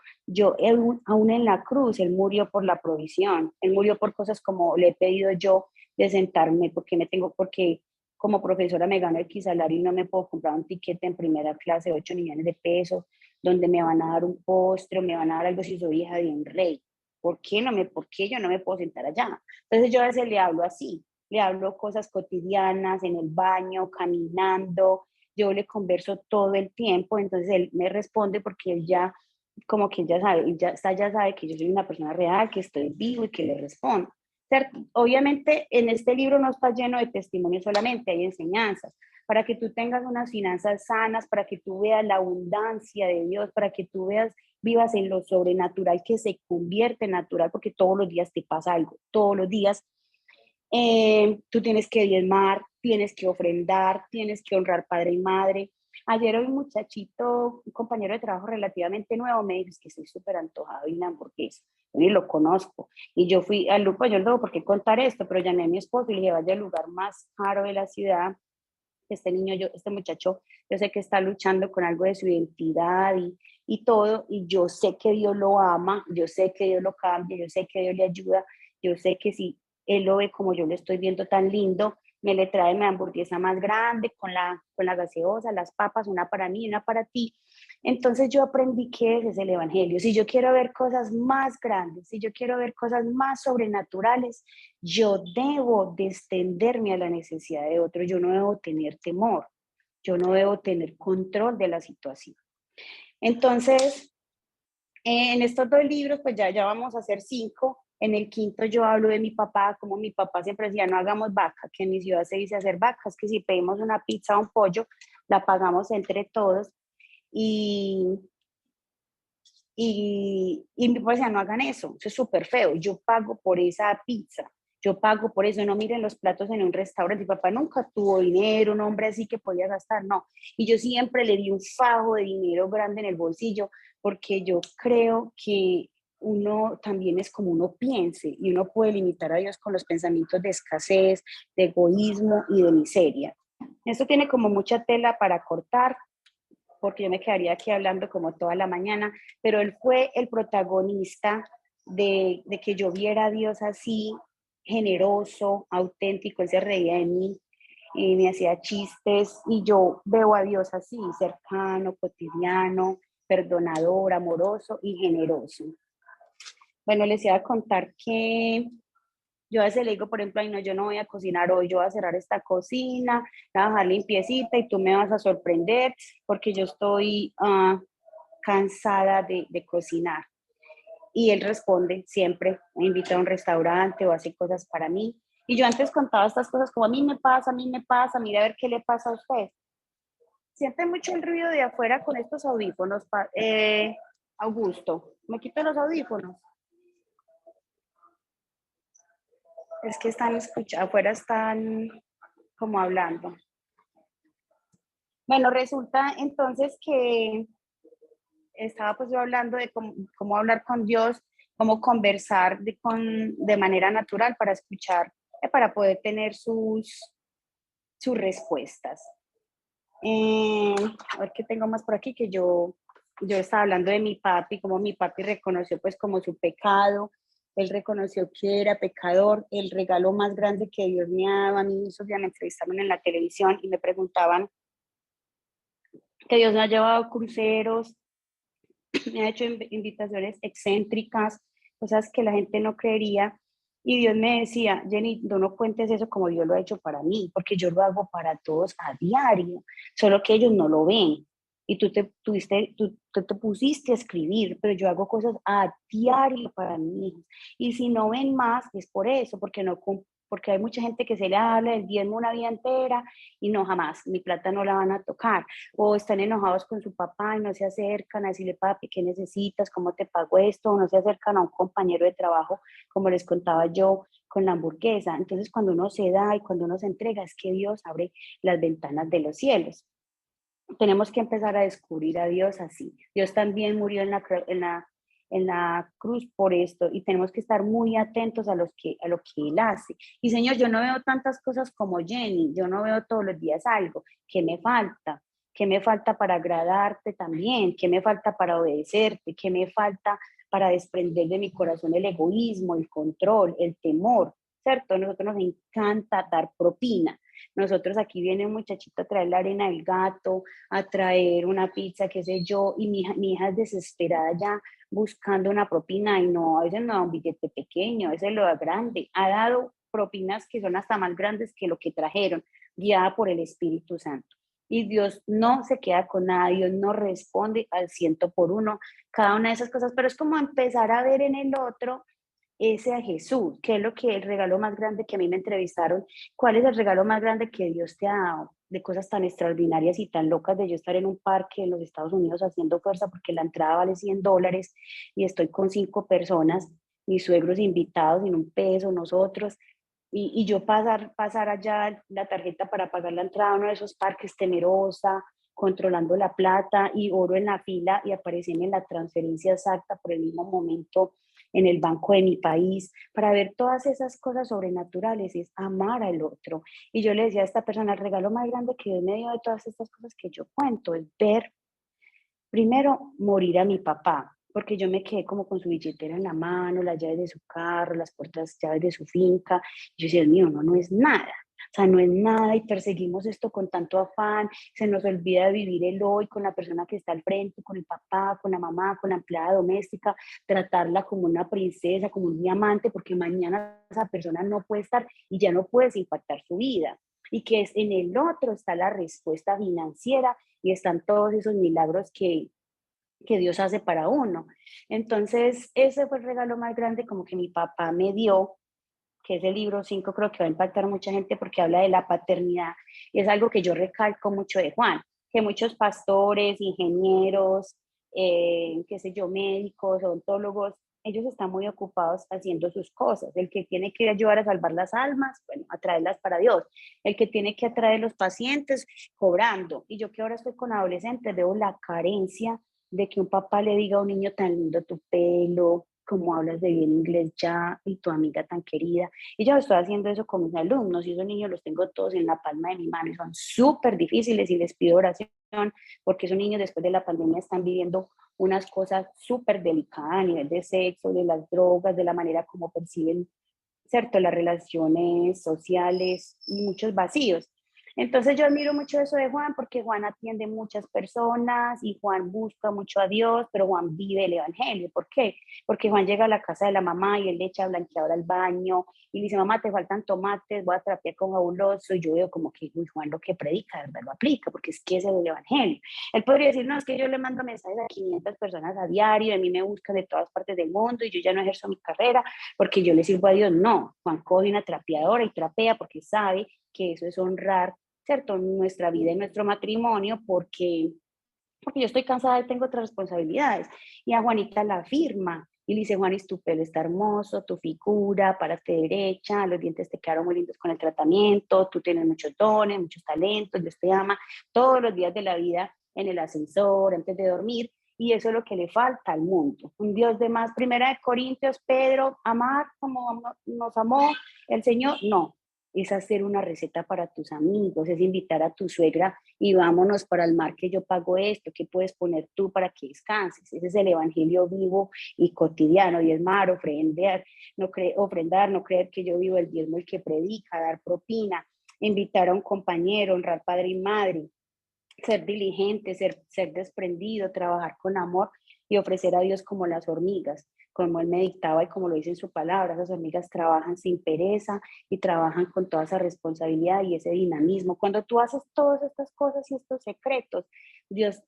él, aún en la cruz, Él murió por la provisión, Él murió por cosas como le he pedido yo de sentarme, porque como profesora me gano el salario y no me puedo comprar un tiquete en primera clase de 8 millones de pesos, donde me van a dar un postre, me van a dar algo si soy hija de un rey. ¿Por qué yo no me puedo sentar allá? Entonces yo a veces le hablo así, le hablo cosas cotidianas, en el baño, caminando, yo le converso todo el tiempo, entonces él me responde porque él ya, como que ya sabe, ya sabe que yo soy una persona real, que estoy vivo y que le respondo. Obviamente en este libro no está lleno de testimonios solamente, hay enseñanzas, para que tú tengas unas finanzas sanas, para que tú veas la abundancia de Dios, para que tú vivas en lo sobrenatural que se convierte en natural, porque todos los días te pasa algo, todos los días tú tienes que diezmar, tienes que ofrendar, tienes que honrar padre y madre. Ayer un muchachito, un compañero de trabajo relativamente nuevo, me dijo, es que estoy súper antojado de una hamburguesa. Yo ni lo conozco. Y yo fui al Lupa, yo no tengo por qué contar esto, pero llamé a mi esposo y le dije, vaya al lugar más caro de la ciudad. Este muchacho, yo sé que está luchando con algo de su identidad y todo, y yo sé que Dios lo ama, yo sé que Dios lo cambia, yo sé que Dios le ayuda, yo sé que si Él lo ve como yo lo estoy viendo tan lindo, me le trae mi hamburguesa más grande con la gaseosa, las papas, una para mí, una para ti. Entonces yo aprendí que ese es el Evangelio. Si yo quiero ver cosas más grandes, si yo quiero ver cosas más sobrenaturales, yo debo de extenderme a la necesidad de otro, yo no debo tener temor, yo no debo tener control de la situación. Entonces, en estos 2 libros, pues ya vamos a hacer 5. En el quinto yo hablo de mi papá, como mi papá siempre decía, no hagamos vaca, que en mi ciudad se dice hacer vacas, que si pedimos una pizza o un pollo, la pagamos entre todos. Y, y mi papá decía, no hagan eso es súper feo, yo pago por esa pizza, yo pago por eso, no miren los platos en un restaurante. Mi papá nunca tuvo dinero, un hombre así que podía gastar, no. Y yo siempre le di un fajo de dinero grande en el bolsillo, porque yo creo que uno también es como uno piense, y uno puede limitar a Dios con los pensamientos de escasez, de egoísmo y de miseria. Esto tiene como mucha tela para cortar, porque yo me quedaría aquí hablando como toda la mañana, pero él fue el protagonista de que yo viera a Dios así, generoso, auténtico. Él se reía de mí y me hacía chistes, y yo veo a Dios así, cercano, cotidiano, perdonador, amoroso y generoso. Bueno, les iba a contar que yo a veces le digo, por ejemplo, ay no, yo no voy a cocinar hoy, yo voy a cerrar esta cocina, voy a dejar limpiecita y tú me vas a sorprender porque yo estoy cansada de cocinar. Y él responde siempre, me invita a un restaurante o hace cosas para mí. Y yo antes contaba estas cosas como a mí me pasa, mira a ver qué le pasa a usted. Siente mucho el ruido de afuera con estos audífonos, Augusto. Me quito los audífonos. Es que están escuchando, afuera están como hablando. Bueno, resulta entonces que estaba pues yo hablando de cómo hablar con Dios, cómo conversar de manera natural para escuchar, para poder tener sus respuestas. A ver qué tengo más por aquí, que yo estaba hablando de mi papi, como mi papi reconoció pues como su pecado. Él reconoció que era pecador. El regalo más grande que Dios me ha dado a mí, Sofía, me entrevistaron en la televisión y me preguntaban que Dios me ha llevado a cruceros, me ha hecho invitaciones excéntricas, cosas que la gente no creería. Y Dios me decía, Jenny, no cuentes eso como Dios lo ha hecho para mí, porque yo lo hago para todos a diario, solo que ellos no lo ven. Y tú te pusiste a escribir, pero yo hago cosas a diario para mí. Y si no ven más, es por eso, porque no porque hay mucha gente que se le habla del diezmo una vida entera y no, jamás, mi plata no la van a tocar, o están enojados con su papá y no se acercan a decirle, papi, ¿qué necesitas? ¿Cómo te pago esto? O no se acercan a un compañero de trabajo, como les contaba yo, con la hamburguesa. Entonces, cuando uno se da y cuando uno se entrega, es que Dios abre las ventanas de los cielos. Tenemos que empezar a descubrir a Dios así. Dios también murió en la cruz por esto y tenemos que estar muy atentos a lo que Él hace. Y Señor, yo no veo tantas cosas como Jenny, yo no veo todos los días algo. ¿Qué me falta? ¿Qué me falta para agradarte también? ¿Qué me falta para obedecerte? ¿Qué me falta para desprender de mi corazón el egoísmo, el control, el temor? ¿Cierto? A nosotros nos encanta dar propina. Nosotros aquí viene un muchachito a traer la arena del gato, a traer una pizza, qué sé yo, y mi hija es desesperada ya buscando una propina y no, a veces no da un billete pequeño, a veces lo da grande. Ha dado propinas que son hasta más grandes que lo que trajeron, guiada por el Espíritu Santo. Y Dios no se queda con nada, Dios no responde al ciento por uno, cada una de esas cosas, pero es como empezar a ver en el otro ese a Jesús, que es lo que el regalo más grande que a mí me entrevistaron, ¿cuál es el regalo más grande que Dios te ha dado? De cosas tan extraordinarias y tan locas de yo estar en un parque en los Estados Unidos haciendo fuerza porque la entrada vale $100 y estoy con 5 personas, mis suegros invitados sin un peso, nosotros, y yo pasar allá la tarjeta para pagar la entrada a uno de esos parques temerosa, controlando la plata y oro en la fila y aparecen en la transferencia exacta por el mismo momento en el banco de mi país, para ver todas esas cosas sobrenaturales, es amar al otro. Y yo le decía a esta persona, el regalo más grande que Dios me dio de todas estas cosas que yo cuento es ver, primero, morir a mi papá, porque yo me quedé como con su billetera en la mano, las llaves de su carro, las puertas, llaves de su finca. Y yo decía, Dios mío, no, no es nada. O sea, no es nada y perseguimos esto con tanto afán, se nos olvida vivir el hoy con la persona que está al frente, con el papá, con la mamá, con la empleada doméstica, tratarla como una princesa, como un diamante, porque mañana esa persona no puede estar y ya no puedes impactar su vida. Y que es en el otro está la respuesta financiera y están todos esos milagros que Dios hace para uno. Entonces, ese fue el regalo más grande como que mi papá me dio, que es el libro 5, creo que va a impactar a mucha gente porque habla de la paternidad. Y es algo que yo recalco mucho de Juan, que muchos pastores, ingenieros, qué sé yo, médicos, odontólogos, ellos están muy ocupados haciendo sus cosas. El que tiene que ayudar a salvar las almas, bueno, a traerlas para Dios. El que tiene que atraer los pacientes, cobrando. Y yo que ahora estoy con adolescentes, veo la carencia de que un papá le diga a un niño tan lindo tu pelo, como hablas de bien inglés ya, y tu amiga tan querida. Y yo estoy haciendo eso con mis alumnos y esos niños los tengo todos en la palma de mi mano y son súper difíciles y les pido oración porque esos niños después de la pandemia están viviendo unas cosas súper delicadas a nivel de sexo, de las drogas, de la manera como perciben, ¿cierto? Las relaciones sociales y muchos vacíos. Entonces yo admiro mucho eso de Juan porque Juan atiende muchas personas y Juan busca mucho a Dios, pero Juan vive el Evangelio. ¿Por qué? Porque Juan llega a la casa de la mamá y él le echa blanqueador al baño y le dice, mamá, te faltan tomates, voy a trapear con fabuloso. Y yo veo como que uy, Juan lo que predica, de verdad lo aplica, porque es que ese es el Evangelio. Él podría decir, no, es que yo le mando mensajes a 500 personas a diario, a mí me buscan de todas partes del mundo y yo ya no ejerzo mi carrera porque yo le sirvo a Dios. No, Juan coge una trapeadora y trapea porque sabe que eso es honrar, ¿cierto? Nuestra vida y nuestro matrimonio porque yo estoy cansada y tengo otras responsabilidades. Y a Juanita la firma y le dice, Juanis, tu pelo está hermoso, tu figura, párate derecha, los dientes te quedaron muy lindos con el tratamiento, tú tienes muchos dones, muchos talentos, Dios te ama todos los días de la vida en el ascensor, antes de dormir, y eso es lo que le falta al mundo. Un Dios de más. Primera de Corintios, Pedro, amar como nos amó el Señor, no. Es hacer una receta para tus amigos, es invitar a tu suegra y vámonos para el mar que yo pago esto, ¿qué puedes poner tú para que descanses? Ese es el evangelio vivo y cotidiano, diezmar, ofrendar, no creer que yo vivo el diezmo el que predica, dar propina, invitar a un compañero, honrar padre y madre, ser diligente, ser desprendido, trabajar con amor y ofrecer a Dios como las hormigas, como él me dictaba y como lo dice en su palabra, esas hormigas trabajan sin pereza y trabajan con toda esa responsabilidad y ese dinamismo. Cuando tú haces todas estas cosas y estos secretos, Dios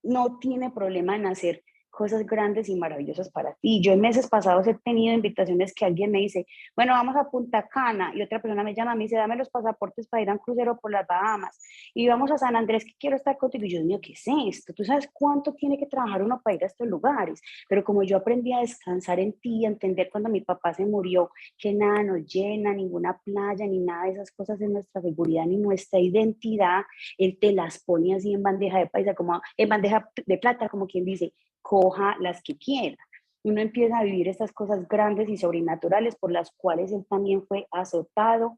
no tiene problema en hacer cosas grandes y maravillosas para ti. Yo en meses pasados he tenido invitaciones que alguien me dice, bueno, vamos a Punta Cana, y otra persona me llama, me dice, dame los pasaportes para ir a un crucero por las Bahamas, y vamos a San Andrés, que quiero estar contigo. Y yo, Dios mío, ¿qué es esto? ¿Tú sabes cuánto tiene que trabajar uno para ir a estos lugares? Pero como yo aprendí a descansar en ti, a entender cuando mi papá se murió, que nada nos llena, ninguna playa, ni nada de esas cosas es nuestra seguridad, ni nuestra identidad, él te las pone así en bandeja de paisa, como en bandeja de plata, como quien dice, coja las que quiera. Uno empieza a vivir estas cosas grandes y sobrenaturales por las cuales él también fue azotado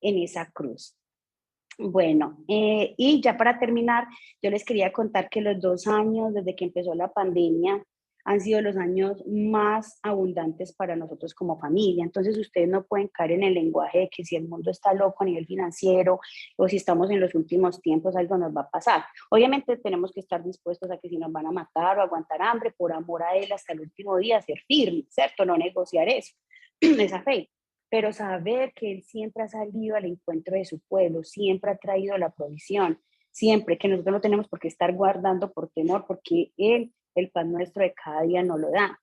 en esa cruz. Bueno, y ya para terminar, yo les quería contar que los 2 años desde que empezó la pandemia han sido los años más abundantes para nosotros como familia. Entonces ustedes no pueden caer en el lenguaje de que si el mundo está loco a nivel financiero o si estamos en los últimos tiempos, algo nos va a pasar. Obviamente tenemos que estar dispuestos a que si nos van a matar o aguantar hambre, por amor a él hasta el último día, ser firmes, ¿cierto? No negociar eso, esa fe, pero saber que Él siempre ha salido al encuentro de su pueblo, siempre ha traído la provisión, siempre que nosotros no tenemos por qué estar guardando por temor, porque Él, el pan nuestro de cada día, nos lo da.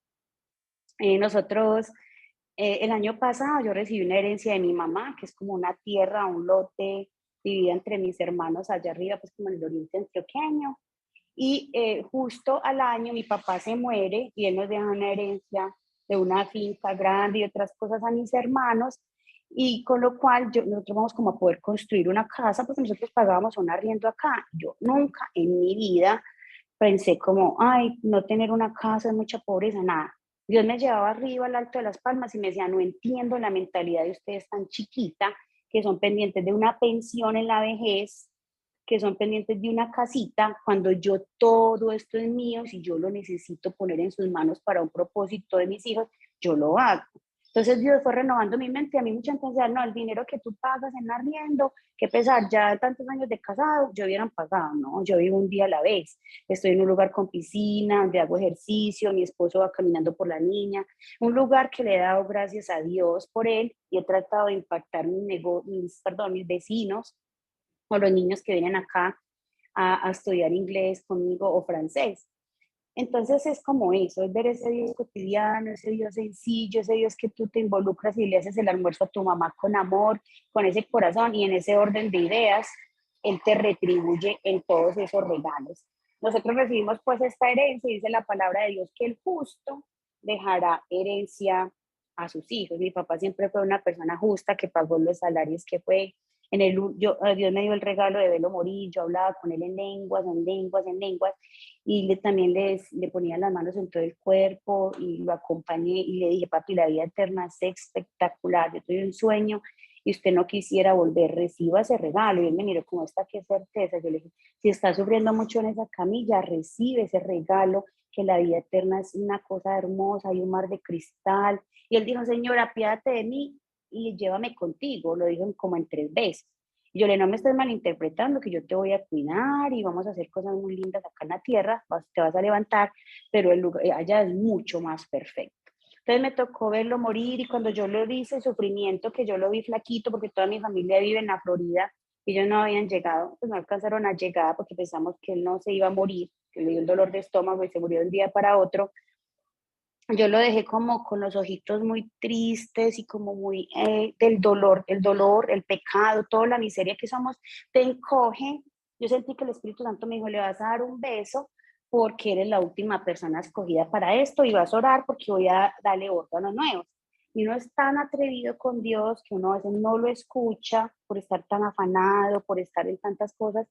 Nosotros, el año pasado yo recibí una herencia de mi mamá, que es como una tierra, un lote dividida entre mis hermanos allá arriba, pues como en el oriente antioqueño. Y justo al año mi papá se muere y él nos deja una herencia de una finca grande y otras cosas a mis hermanos. Y con lo cual nosotros vamos como a poder construir una casa, porque nosotros pagábamos un arriendo acá. Yo nunca en mi vida pensé como, ay, no tener una casa es mucha pobreza, nada. Dios me llevaba arriba al Alto de las Palmas y me decía, no entiendo la mentalidad de ustedes tan chiquita, que son pendientes de una pensión en la vejez, que son pendientes de una casita, cuando yo todo esto es mío, si yo lo necesito poner en sus manos para un propósito de mis hijos, yo lo hago. Entonces Dios fue renovando mi mente, a mí mucha gente decía, no, el dinero que tú pagas en arriendo, qué pesar, ya tantos años de casado, yo hubieran pagado, no, yo vivo un día a la vez, estoy en un lugar con piscina, donde hago ejercicio, mi esposo va caminando por la niña, un lugar que le he dado gracias a Dios por él y he tratado de impactar mis vecinos o los niños que vienen acá a estudiar inglés conmigo o francés. Entonces es como eso, es ver ese Dios cotidiano, ese Dios sencillo, ese Dios que tú te involucras y le haces el almuerzo a tu mamá con amor, con ese corazón y en ese orden de ideas, Él te retribuye en todos esos regalos. Nosotros recibimos pues esta herencia y dice la palabra de Dios que el justo dejará herencia a sus hijos. Mi papá siempre fue una persona justa que pagó los salarios que fue. Dios me dio el regalo de verlo morir, yo hablaba con él en lenguas, en lenguas, en lenguas, y también le ponía las manos en todo el cuerpo y lo acompañé y le dije, papi, la vida eterna es espectacular, yo tuve un sueño y usted no quisiera volver, reciba ese regalo. Y él me miró como esta, qué certeza. Yo le dije, si está sufriendo mucho en esa camilla, recibe ese regalo, que la vida eterna es una cosa hermosa, hay un mar de cristal. Y él dijo, Señora, apiádate de mí y llévame contigo, lo dijo como en 3 veces. Y yo le no me estés malinterpretando, que yo te voy a cuidar y vamos a hacer cosas muy lindas acá en la tierra, te vas a levantar, pero el lugar allá es mucho más perfecto. Entonces me tocó verlo morir y cuando yo lo vi ese sufrimiento, que yo lo vi flaquito, porque toda mi familia vive en la Florida, y ellos no habían llegado, pues no alcanzaron a llegar porque pensamos que él no se iba a morir, que le dio un dolor de estómago y se murió de un día para otro. Yo lo dejé como con los ojitos muy tristes y como muy del dolor, el pecado, toda la miseria que somos, te encoge. Yo sentí que el Espíritu Santo me dijo, le vas a dar un beso porque eres la última persona escogida para esto y vas a orar porque voy a darle órganos nuevos. Y uno es tan atrevido con Dios que uno a veces no lo escucha por estar tan afanado, por estar en tantas cosas,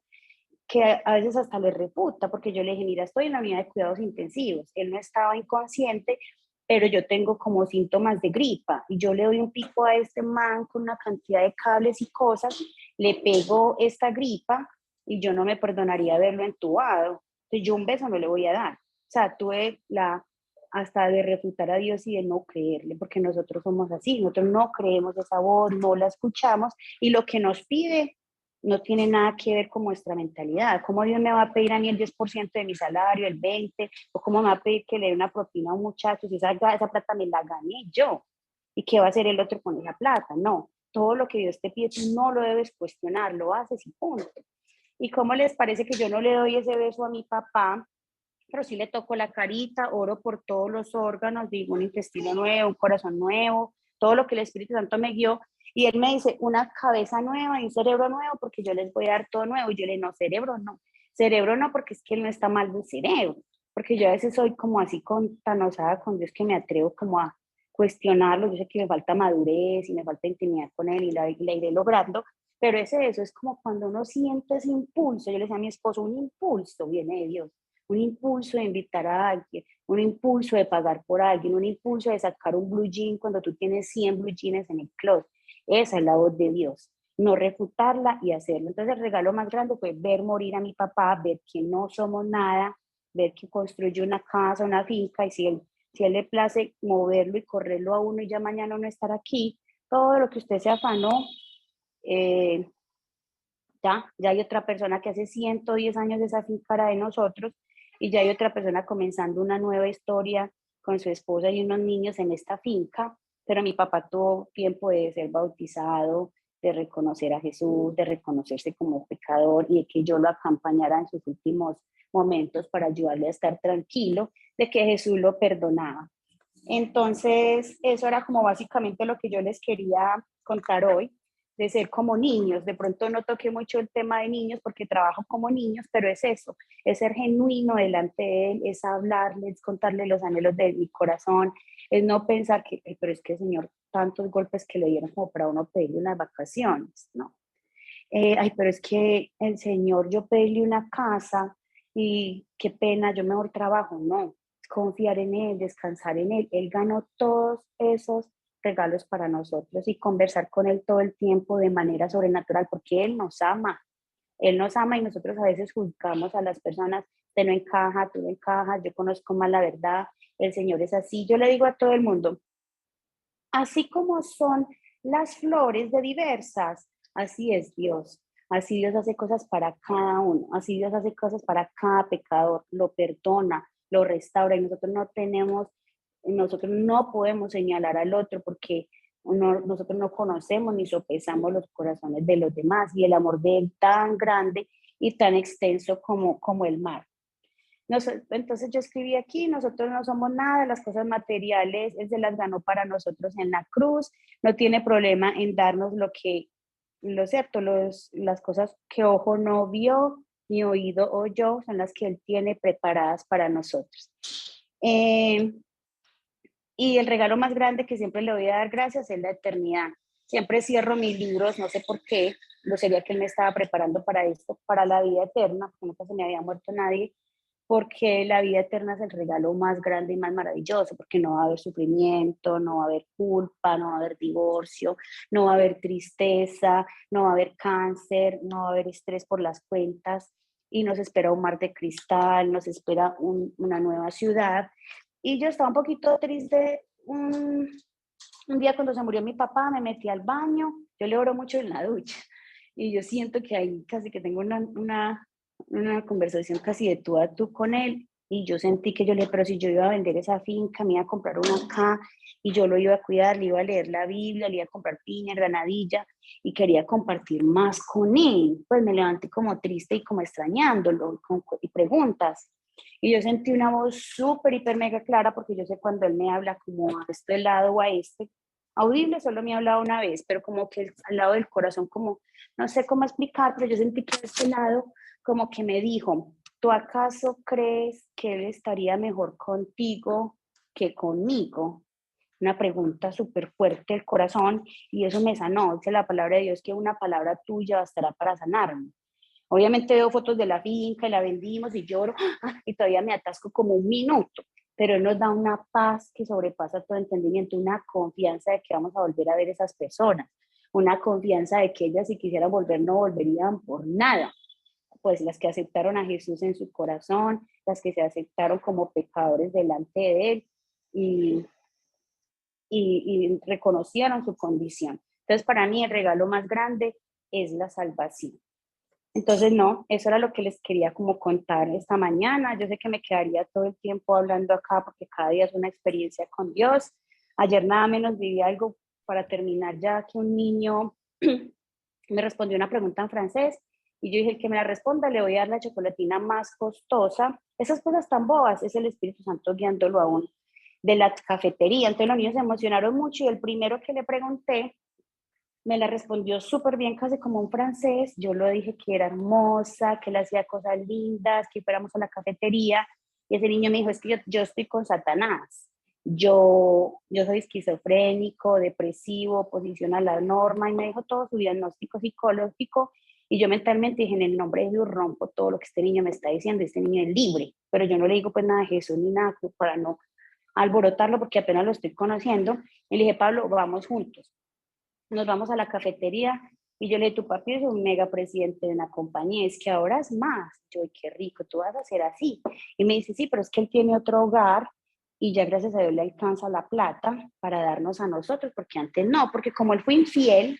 que a veces hasta le reputa, porque yo le dije, mira, estoy en la unidad de cuidados intensivos, él no estaba inconsciente, pero yo tengo como síntomas de gripa, y yo le doy un pico a este man con una cantidad de cables y cosas, le pego esta gripa, y yo no me perdonaría haberlo entubado, entonces yo un beso no le voy a dar, o sea, tuve la hasta de refutar a Dios y de no creerle, porque nosotros somos así, nosotros no creemos esa voz, no la escuchamos, y lo que nos pide no tiene nada que ver con nuestra mentalidad. ¿Cómo Dios me va a pedir a mí el 10% de mi salario, el 20%? ¿O cómo me va a pedir que le dé una propina a un muchacho si esa plata me la gané yo? ¿Y qué va a hacer el otro con esa plata? No, todo lo que Dios te pide tú no lo debes cuestionar, lo haces y punto. ¿Y cómo les parece que yo no le doy ese beso a mi papá? pero sí le toco la carita, oro por todos los órganos, digo un intestino nuevo, un corazón nuevo, todo lo que el Espíritu Santo me guió. Y él me dice, una cabeza nueva y un cerebro nuevo, porque yo les voy a dar todo nuevo. Y yo le digo, no, cerebro no, porque es que él no está mal del cerebro, porque yo a veces soy como así tan osada con Dios que me atrevo como a cuestionarlo. Yo sé que me falta madurez y me falta intimidad con él y la iré logrando, pero eso, es como cuando uno siente ese impulso. Yo le decía a mi esposo, un impulso viene de Dios, un impulso de invitar a alguien, un impulso de pagar por alguien, un impulso de sacar un blue jean cuando tú tienes 100 blue jeans en el closet. Esa es la voz de Dios, no refutarla y hacerlo. Entonces el regalo más grande fue ver morir a mi papá, ver que no somos nada, ver que construyó una casa, una finca, y si él le place moverlo y correrlo a uno y ya mañana no estar aquí, todo lo que usted se afanó, eh, ya hay otra persona que hace 110 años esa finca era de nosotros, y ya hay otra persona comenzando una nueva historia con su esposa y unos niños en esta finca, pero mi papá tuvo tiempo de ser bautizado, de reconocer a Jesús, de reconocerse como pecador y de que yo lo acompañara en sus últimos momentos para ayudarle a estar tranquilo de que Jesús lo perdonaba. Entonces, eso era como básicamente lo que yo les quería contar hoy, de ser como niños. De pronto no toqué mucho el tema de niños porque trabajo como niños, pero es eso, es ser genuino delante de él, es hablarle, es contarle los anhelos de mi corazón, es no pensar que, pero es que el Señor, tantos golpes que le dieron como para uno pedirle unas vacaciones, ¿no? Pero es que el Señor, yo pedí una casa y qué pena, yo mejor trabajo. No, confiar en Él, descansar en Él. Él ganó todos esos regalos para nosotros y conversar con Él todo el tiempo de manera sobrenatural, porque Él nos ama. Él nos ama y nosotros a veces juzgamos a las personas, te no encaja, tú no encajas, yo conozco más la verdad, el Señor es así. Yo le digo a todo el mundo, así como son las flores de diversas, así es Dios. Así Dios hace cosas para cada uno, así Dios hace cosas para cada pecador, lo perdona, lo restaura, y nosotros no podemos señalar al otro porque nosotros no conocemos ni sopesamos los corazones de los demás, y el amor de Él tan grande y tan extenso como el mar. Entonces yo escribí aquí, nosotros no somos nada, las cosas materiales, Él se las ganó para nosotros en la cruz, no tiene problema en darnos lo cierto, las cosas que ojo no vio, ni oído oyó, son las que Él tiene preparadas para nosotros. Y el regalo más grande que siempre le voy a dar gracias es la eternidad. Siempre cierro mis libros, no sé por qué, lo sería que Él me estaba preparando para esto, para la vida eterna, porque nunca se me había muerto nadie, porque la vida eterna es el regalo más grande y más maravilloso, porque no va a haber sufrimiento, no va a haber culpa, no va a haber divorcio, no va a haber tristeza, no va a haber cáncer, no va a haber estrés por las cuentas, y nos espera un mar de cristal, nos espera una nueva ciudad. Y yo estaba un poquito triste un día cuando se murió mi papá, me metí al baño, yo le oro mucho en la ducha, y yo siento que ahí casi que tengo una conversación casi de tú a tú con él, y yo sentí que yo le, pero si yo iba a vender esa finca, me iba a comprar una acá, y yo lo iba a cuidar, le iba a leer la Biblia, le iba a comprar piña, granadilla, y quería compartir más con él. Pues me levanté como triste y como extrañándolo, y preguntas. Y yo sentí una voz súper, hiper, mega clara, porque yo sé cuando él me habla como a este lado o a este. Audible solo me ha hablado una vez, pero como que al lado del corazón, como, no sé cómo explicar, pero yo sentí que a este lado como que me dijo, ¿tú acaso crees que él estaría mejor contigo que conmigo? Una pregunta súper fuerte del corazón, y eso me sanó. Dice la palabra de Dios que una palabra tuya bastará para sanarme. Obviamente veo fotos de la finca y la vendimos y lloro, y todavía me atasco como un minuto, pero Él nos da una paz que sobrepasa todo entendimiento, una confianza de que vamos a volver a ver esas personas, una confianza de que ellas si quisieran volver no volverían por nada. Pues las que aceptaron a Jesús en su corazón, las que se aceptaron como pecadores delante de Él y, y reconocieron su condición. Entonces, para mí el regalo más grande es la salvación. Entonces, no, eso era lo que les quería como contar esta mañana. Yo sé que me quedaría todo el tiempo hablando acá porque cada día es una experiencia con Dios. Ayer nada menos viví algo para terminar ya, que un niño me respondió una pregunta en francés Y yo dije, el que me la responda le voy a dar la chocolatina más costosa. Esas cosas tan bobas, es el Espíritu Santo guiándolo a uno de la cafetería. Entonces los niños se emocionaron mucho y el primero que le pregunté me la respondió súper bien, casi como un francés. Yo lo dije que era hermosa, que le hacía cosas lindas, que fuéramos a la cafetería. Y ese niño me dijo, es que yo estoy con Satanás. Yo soy esquizofrénico, depresivo, oposición a la norma. Y me dijo todo su diagnóstico psicológico. Y yo mentalmente dije, en el nombre de Dios rompo todo lo que este niño me está diciendo. Este niño es libre. Pero yo no le digo pues nada de Jesús ni nada para no alborotarlo porque apenas lo estoy conociendo. Y le dije, Pablo, vamos juntos. Nos vamos a la cafetería y yo le dije, tu papi es un mega presidente de una compañía, es que ahora es más. Yo, qué rico, tú vas a hacer así. Y me dice, sí, pero es que él tiene otro hogar y ya gracias a Dios le alcanza la plata para darnos a nosotros, porque antes no, porque como él fue infiel,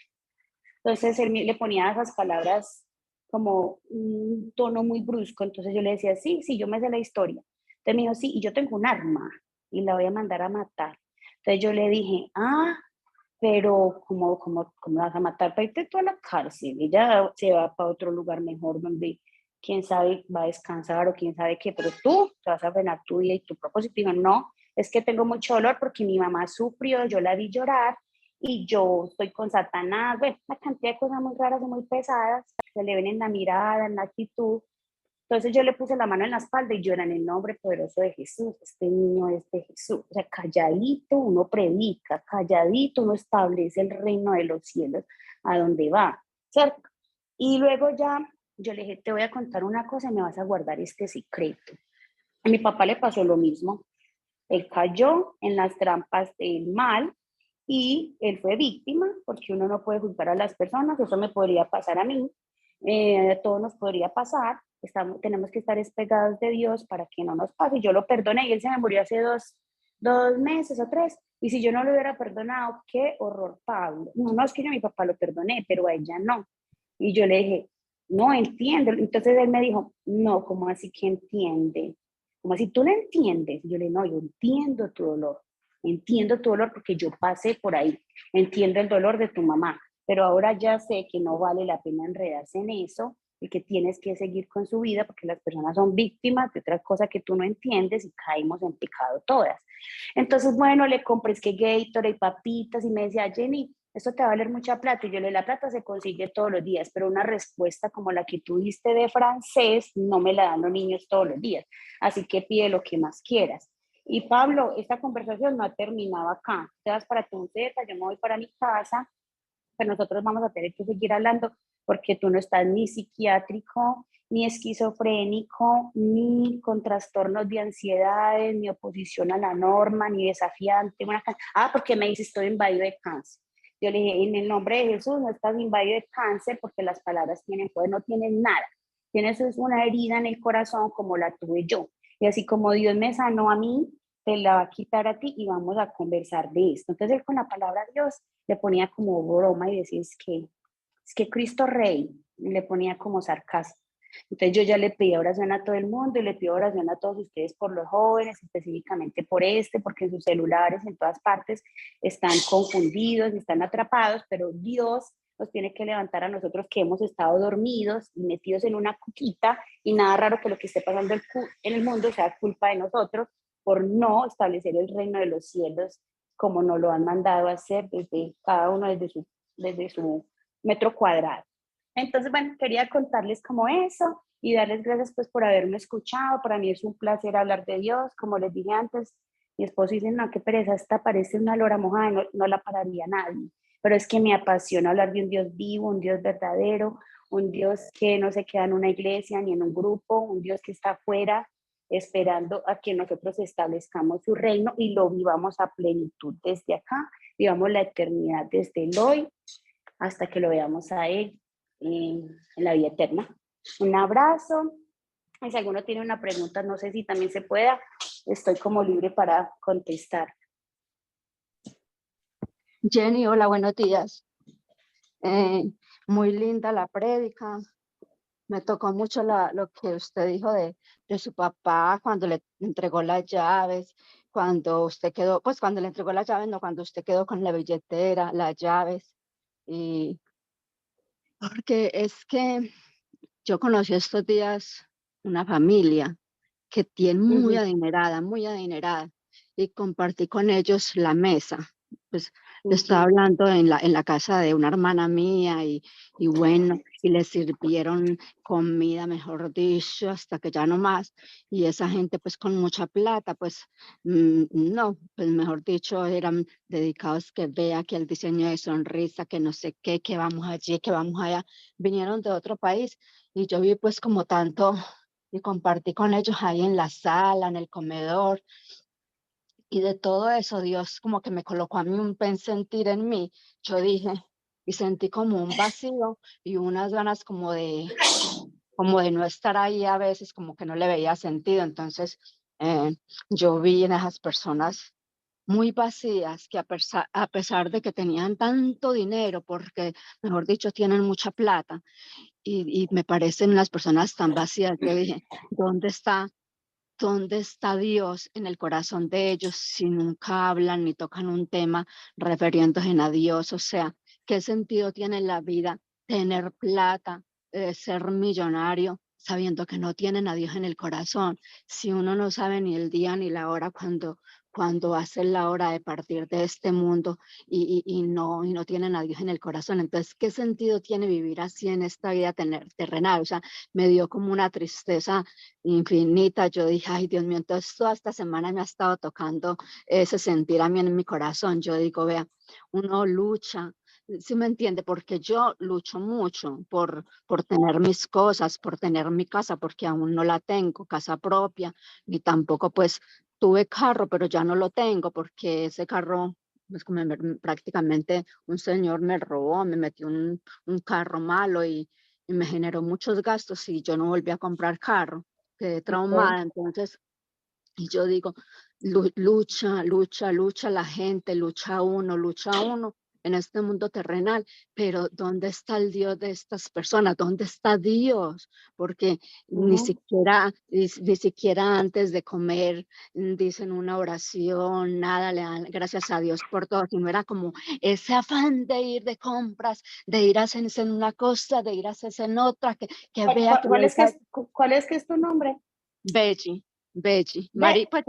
entonces él le ponía esas palabras como un tono muy brusco, entonces yo le decía, sí, sí, yo me sé la historia. Entonces me dijo, sí, y yo tengo un arma y la voy a mandar a matar. Entonces yo le dije, pero ¿cómo vas a matar para irte tú a la cárcel? Ella se va para otro lugar mejor donde quién sabe va a descansar o quién sabe qué, pero tú te vas a frenar tu vida y tu propósito. Digo, no, es que tengo mucho dolor porque mi mamá sufrió, yo la vi llorar y yo estoy con Satanás, bueno, una cantidad de cosas muy raras y muy pesadas, se le ven en la mirada, en la actitud. Entonces yo le puse la mano en la espalda y yo era en el nombre poderoso de Jesús, este niño es de Jesús. O sea, calladito uno predica, calladito uno establece el reino de los cielos a donde va, ¿cierto? Y luego ya yo le dije, te voy a contar una cosa y me vas a guardar este secreto. A mi papá le pasó lo mismo. Él cayó en las trampas del mal y él fue víctima, porque uno no puede juzgar a las personas, eso me podría pasar a mí, a todos nos podría pasar, tenemos que estar despegados de Dios para que no nos pase. Yo lo perdoné y él se me murió hace dos meses o tres, y si yo no lo hubiera perdonado, qué horror, Pablo. No, no, es que yo a mi papá lo perdoné, pero a ella no. Y yo le dije, no entiendo. Entonces él me dijo, no, ¿cómo así que entiende? Como si tú lo entiendes. Y yo le digo, no, yo entiendo tu dolor porque yo pasé por ahí, entiendo el dolor de tu mamá, pero ahora ya sé que no vale la pena enredarse en eso y que tienes que seguir con su vida porque las personas son víctimas de otras cosas que tú no entiendes y caímos en pecado todas. Entonces, bueno, le compré es que Gatorade, papitas y me decía, Jenny, esto te va a valer mucha plata. Y yo le la plata se consigue todos los días, pero una respuesta como la que tú diste de francés no me la dan los niños todos los días. Así que pide lo que más quieras. Y Pablo, esta conversación no ha terminado acá. Te vas para tu Z, yo me voy para mi casa, pero nosotros vamos a tener que seguir hablando porque tú no estás ni psiquiátrico, ni esquizofrénico, ni con trastornos de ansiedades, ni oposición a la norma, ni desafiante. Porque me dice estoy invadido de cáncer. Yo le dije, en el nombre de Jesús no estás invadido de cáncer porque las palabras tienen poder, no tienen nada. Tienes una herida en el corazón como la tuve yo. Y así como Dios me sanó a mí, te la va a quitar a ti y vamos a conversar de esto. Entonces él con la palabra Dios le ponía como broma y decía, es que Cristo Rey, y le ponía como sarcasmo. Entonces yo ya le pedí oración a todo el mundo y le pido oración a todos ustedes por los jóvenes, específicamente por porque en sus celulares, en todas partes, están confundidos, están atrapados, pero Dios nos tiene que levantar a nosotros que hemos estado dormidos y metidos en una cuquita y nada raro que lo que esté pasando en el mundo sea culpa de nosotros por no establecer el reino de los cielos como nos lo han mandado a hacer desde cada uno desde su metro cuadrado. Entonces, bueno, quería contarles como eso y darles gracias pues por haberme escuchado. Para mí es un placer hablar de Dios. Como les dije antes, mi esposo dice, no, qué pereza, esta parece una lora mojada, no la pararía nadie. Pero es que me apasiona hablar de un Dios vivo, un Dios verdadero, un Dios que no se queda en una iglesia ni en un grupo, un Dios que está afuera esperando a que nosotros establezcamos su reino y lo vivamos a plenitud desde acá, vivamos la eternidad desde el hoy hasta que lo veamos a Él en la vida eterna. Un abrazo. Y si alguno tiene una pregunta, no sé si también se pueda, estoy como libre para contestar. Jenny, hola, buenos días. Muy linda la prédica. Me tocó mucho lo que usted dijo de su papá cuando le entregó las llaves, cuando usted quedó, pues cuando le entregó las llaves, no, cuando usted quedó con la billetera, las llaves. Y porque es que Yo conocí estos días una familia que tiene Ujú. muy adinerada, y compartí con ellos la mesa. Pues le estaba Ujú. hablando en la casa de una hermana mía y bueno, y les sirvieron comida, mejor dicho, hasta que ya no más. Y esa gente pues con mucha plata, pues no, pues mejor dicho, eran dedicados que vea que el diseño de sonrisa, que no sé qué, que vamos allí, que vamos allá. Vinieron de otro país y yo vi pues como tanto y compartí con ellos ahí en la sala, en el comedor, y de todo eso Dios como que me colocó a mí un sentir en mí. Yo dije, y sentí como un vacío y unas ganas como de no estar ahí a veces, como que no le veía sentido. Entonces yo vi en esas personas muy vacías que a pesar de que tenían tanto dinero, porque mejor dicho tienen mucha plata, y me parecen las personas tan vacías. Yo dije, ¿dónde está? ¿Dónde está Dios en el corazón de ellos si nunca hablan ni tocan un tema refiriéndose a Dios? O sea, ¿qué sentido tiene en la vida tener plata, ser millonario, sabiendo que no tienen a Dios en el corazón? Si uno no sabe ni el día ni la hora cuando hace la hora de partir de este mundo y no tienen a Dios en el corazón. Entonces, ¿qué sentido tiene vivir así en esta vida terrenal? O sea, me dio como una tristeza infinita. Yo dije, ay Dios mío, entonces toda esta semana me ha estado tocando ese sentir a mí en mi corazón. Yo digo, vea, uno lucha, ¿sí me entiende? Porque yo lucho mucho por tener mis cosas, por tener mi casa, porque aún no la tengo, casa propia, ni tampoco pues tuve carro, pero ya no lo tengo porque ese carro, pues como prácticamente un señor me robó, me metió un carro malo y me generó muchos gastos y yo no volví a comprar carro, quedé Ok. traumada. Entonces, y yo digo, lucha, lucha, lucha la gente, lucha uno en este mundo terrenal, pero ¿dónde está el Dios de estas personas? ¿Dónde está Dios? Porque Ujú. ni siquiera antes de comer dicen una oración, nada, le dan gracias a Dios por todo, sino era como ese afán de ir de compras, de ir a hacerse en una cosa, de ir a hacerse en otra, que vea que ¿Cuál es cuál es que es tu nombre? Veggie, Veggie, Ve, Pues,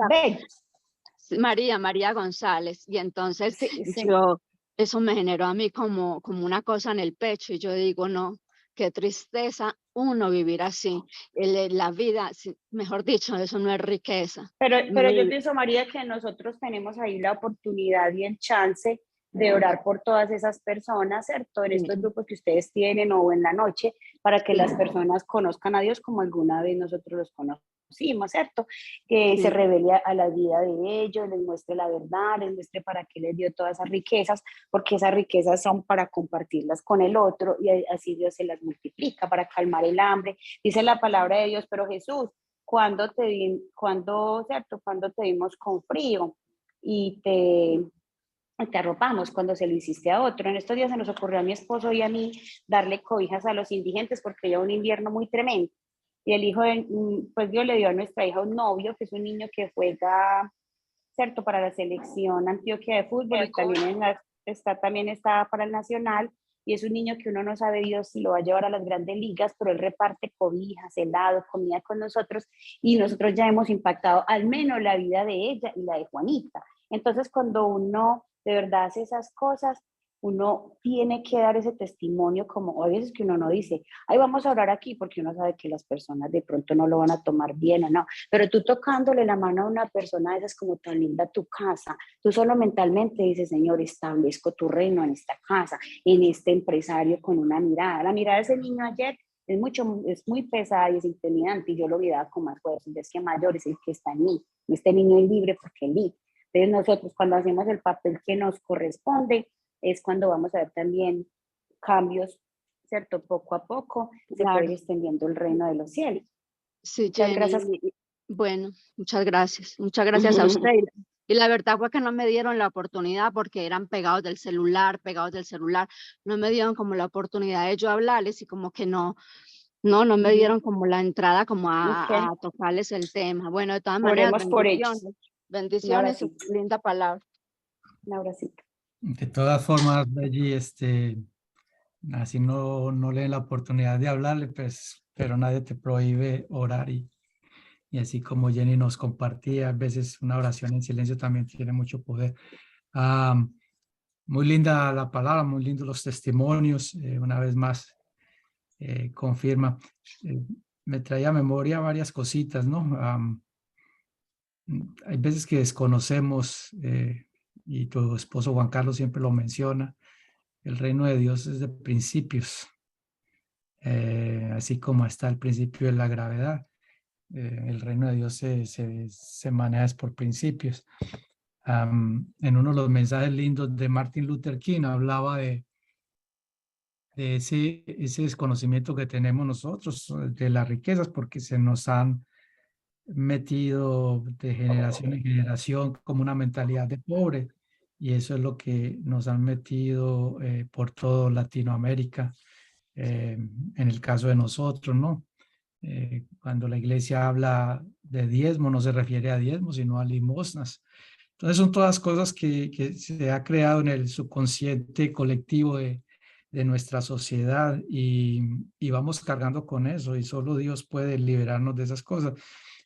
ve. María González. Y entonces Sí, sí. yo, eso me generó a mí como una cosa en el pecho y yo digo, no, qué tristeza uno vivir así. La vida, mejor dicho, eso no es riqueza. Pero Uno yo vive- pienso, María, que nosotros tenemos ahí la oportunidad y el chance de orar por todas esas personas, ¿cierto? En estos sí, grupos que ustedes tienen o en la noche, para que las sí, personas conozcan a Dios como alguna vez nosotros los conocimos, ¿cierto? Que se sí, revele a la vida de ellos, les muestre la verdad, les muestre para qué les dio todas esas riquezas, porque esas riquezas son para compartirlas con el otro y así Dios se las multiplica para calmar el hambre. Dice la palabra de Dios, pero Jesús, ¿cierto? Cuando te vimos con frío y te arropamos cuando se lo hiciste a otro. En estos días se nos ocurrió a mi esposo y a mí darle cobijas a los indigentes porque ya un invierno muy tremendo. Y el hijo, pues Dios le dio a nuestra hija un novio, que es un niño que juega, ¿cierto? Para la selección Antioquia de fútbol y también está para el nacional. Y es un niño que uno no sabe Dios si lo va a llevar a las grandes ligas, pero él reparte cobijas, helados, comida con nosotros y nosotros ya hemos impactado al menos la vida de ella y la de Juanita. Entonces, cuando uno de verdad hace esas cosas, uno tiene que dar ese testimonio, como a veces que uno no dice, ay, vamos a orar aquí, porque uno sabe que las personas de pronto no lo van a tomar bien o no, pero tú tocándole la mano a una persona, esa es como tan linda tu casa, tú solo mentalmente dices, Señor, establezco tu reino en esta casa, en este empresario con una mirada. La mirada de ese niño ayer es muy pesada y es intimidante y yo lo miraba con más fuerza, es que mayor es el que está en mí, este niño es libre porque él libre. Entonces nosotros cuando hacemos el papel que nos corresponde es cuando vamos a ver también cambios, ¿cierto? Poco a poco se puede ir claro. extendiendo el reino de los cielos. Sí, Muchas Jenny. gracias. Bueno, muchas gracias. Muchas gracias a usted. Y la verdad fue que no me dieron la oportunidad porque eran pegados del celular, pegados del celular. No me dieron como la oportunidad de yo hablarles y como que no me dieron como la entrada como Ok, a tocarles el tema. Bueno, de todas maneras, oremos por ellos. bendiciones. Un Bendiciones y abracito, linda palabra. un abracito. De todas formas, Belli, así no leen la oportunidad de hablarle, pues pero nadie te prohíbe orar y así como Jenny nos compartía, a veces una oración en silencio también tiene mucho poder. Ah, muy linda la palabra, muy lindos los testimonios, una vez más confirma. Eh, Me traía a memoria varias cositas, ¿no? Hay veces que desconocemos, y tu esposo Juan Carlos siempre lo menciona, el reino de Dios es de principios, así como está el principio de la gravedad. El reino de Dios se maneja es por principios. En uno de los mensajes lindos de Martin Luther King hablaba de ese desconocimiento que tenemos nosotros de las riquezas, porque se nos han metido de generación en generación como una mentalidad de pobre, y eso es lo que nos han metido por todo Latinoamérica, en el caso de nosotros, ¿no? Cuando la iglesia habla de diezmo, no se refiere a diezmo, sino a limosnas. Entonces son todas cosas que se ha creado en el subconsciente colectivo de nuestra sociedad y vamos cargando con eso y solo Dios puede liberarnos de esas cosas.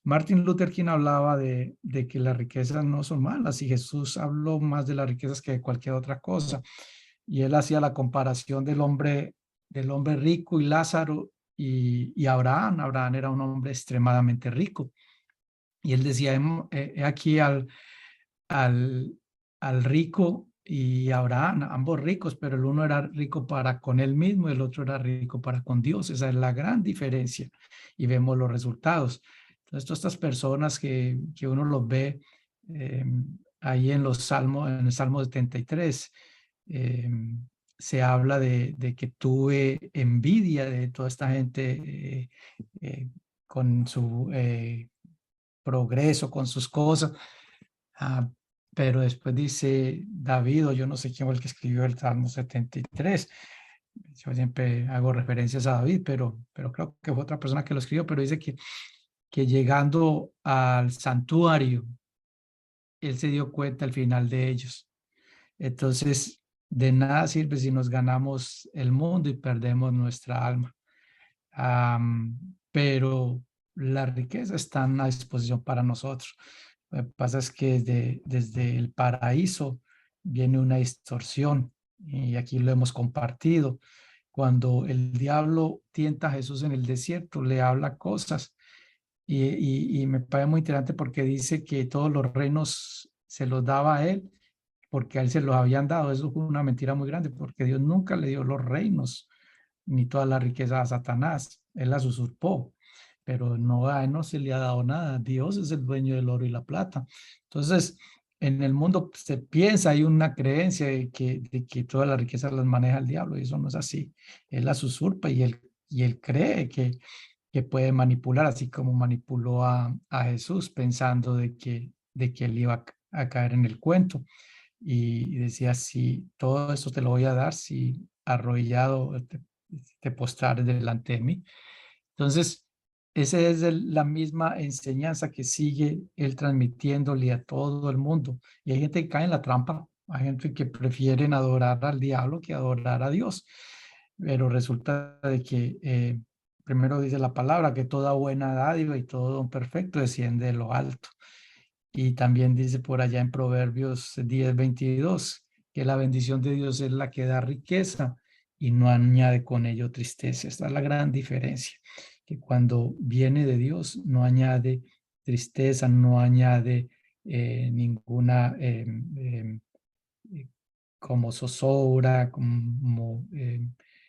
Martin Luther King hablaba de que las riquezas no son malas y Jesús habló más de las riquezas que de cualquier otra cosa. Y él hacía la comparación del hombre rico y Lázaro y Abraham. Abraham era un hombre extremadamente rico. Y él decía, he aquí al, al rico y Abraham, ambos ricos, pero el uno era rico para con él mismo y el otro era rico para con Dios. Esa es la gran diferencia y vemos los resultados. Entonces, todas estas personas que uno los ve eh, ahí en los salmos, en el Salmo 73, eh, se habla de que tuve envidia de toda esta gente con su progreso, con sus cosas. Pero después dice David, o yo no sé quién fue el que escribió el Salmo 73. Yo siempre hago referencias a David, pero creo que fue otra persona que lo escribió, pero dice que llegando al santuario, él se dio cuenta al final de ellos. Entonces, de nada sirve si nos ganamos el mundo y perdemos nuestra alma. Pero la riqueza está a disposición para nosotros. Lo que pasa es que desde el paraíso viene una distorsión y aquí lo hemos compartido. Cuando el diablo tienta a Jesús en el desierto, le habla cosas y me parece muy interesante porque dice que todos los reinos se los daba a él porque a él se los habían dado. Eso fue una mentira muy grande porque Dios nunca le dio los reinos ni toda la riqueza a Satanás. Él las usurpó, pero no, a él no se le ha dado nada. Dios es el dueño del oro y la plata. Entonces, en el mundo se piensa, hay una creencia de que todas las riquezas las maneja el diablo y eso no es así. Él las usurpa y él cree que puede manipular, así como manipuló a Jesús pensando de que él iba a caer en el cuento. Y decía, si todo esto te lo voy a dar, si arrodillado te postrares delante de mí. Entonces, esa es la misma enseñanza que sigue él transmitiéndole a todo el mundo. Y hay gente que cae en la trampa, hay gente que prefieren adorar al diablo que adorar a Dios. Pero resulta de que primero dice la palabra que toda buena dádiva y todo don perfecto desciende de lo alto. Y también dice por allá en Proverbios 10:22 que la bendición de Dios es la que da riqueza y no añade con ello tristeza. Esta es la gran diferencia, que cuando viene de Dios no añade tristeza, no añade ninguna como zozobra, como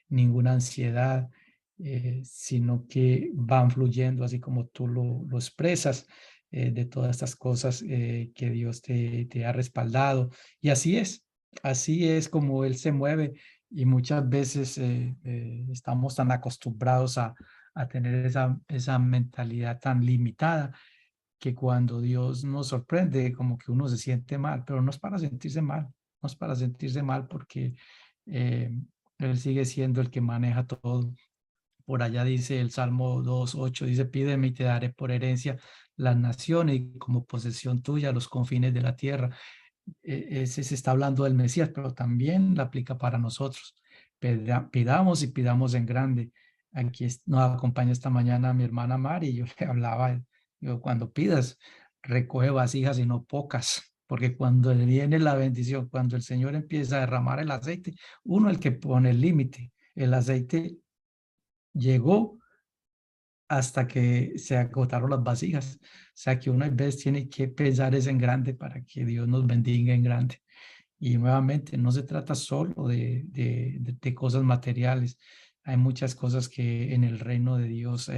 ninguna ansiedad, sino que van fluyendo así como tú lo expresas, de todas estas cosas que Dios te ha respaldado. Y así es como Él se mueve y muchas veces estamos tan acostumbrados a tener esa mentalidad tan limitada que cuando Dios nos sorprende, como que uno se siente mal, pero no es para sentirse mal, no es para sentirse mal porque eh, Él sigue siendo el que maneja todo. Por allá dice el Salmo 2:8, dice, pídeme y te daré por herencia las naciones y como posesión tuya los confines de la tierra. Ese se está hablando del Mesías, pero también la aplica para nosotros. Pidamos y pidamos en grande. Aquí nos acompaña esta mañana mi hermana Mari, y yo le hablaba, yo, cuando pidas, recoge vasijas y no pocas, porque cuando le viene la bendición, cuando el Señor empieza a derramar el aceite, uno es el que pone el límite. El aceite llegó hasta que se agotaron las vasijas. O sea que una vez tiene que pesar ese en grande para que Dios nos bendiga en grande. Y nuevamente, no se trata solo de cosas materiales. Hay muchas cosas que en el reino de Dios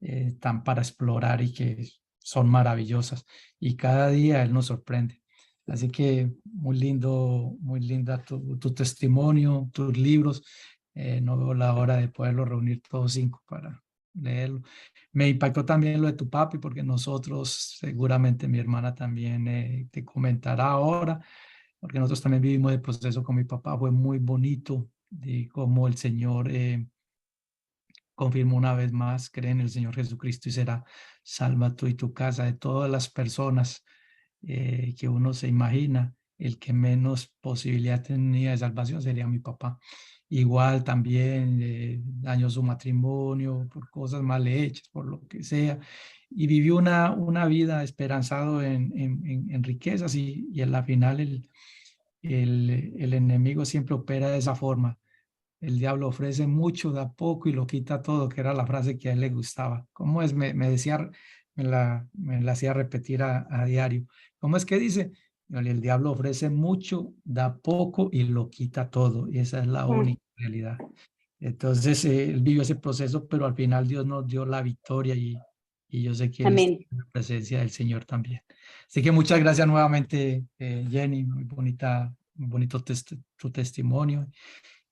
están para explorar y que son maravillosas. Y cada día Él nos sorprende. Así que muy linda tu testimonio, tus libros. No veo la hora de poderlos reunir todos 5 para leerlo. Me impactó también lo de tu papi, porque nosotros, seguramente mi hermana también te comentará ahora, porque nosotros también vivimos el proceso con mi papá. Fue muy bonito de cómo el Señor confirmó una vez más: cree en el Señor Jesucristo y será salva tú y tu casa. De todas las personas que uno se imagina, el que menos posibilidad tenía de salvación sería mi papá. Igual también dañó su matrimonio por cosas mal hechas, por lo que sea, y vivió una vida esperanzado en riquezas, y en la final el enemigo siempre opera de esa forma. El diablo ofrece mucho, da poco y lo quita todo, que era la frase que a él le gustaba. ¿Cómo es? Me decía, me la hacía repetir a diario. ¿Cómo es que dice? El diablo ofrece mucho, da poco y lo quita todo. Y esa es la Mm. única realidad. Entonces, él vivió ese proceso, pero al final Dios nos dio la victoria, y yo sé que Él está Amén. en la presencia del Señor también. Así que muchas gracias nuevamente, Jenny. Muy bonito tu testimonio.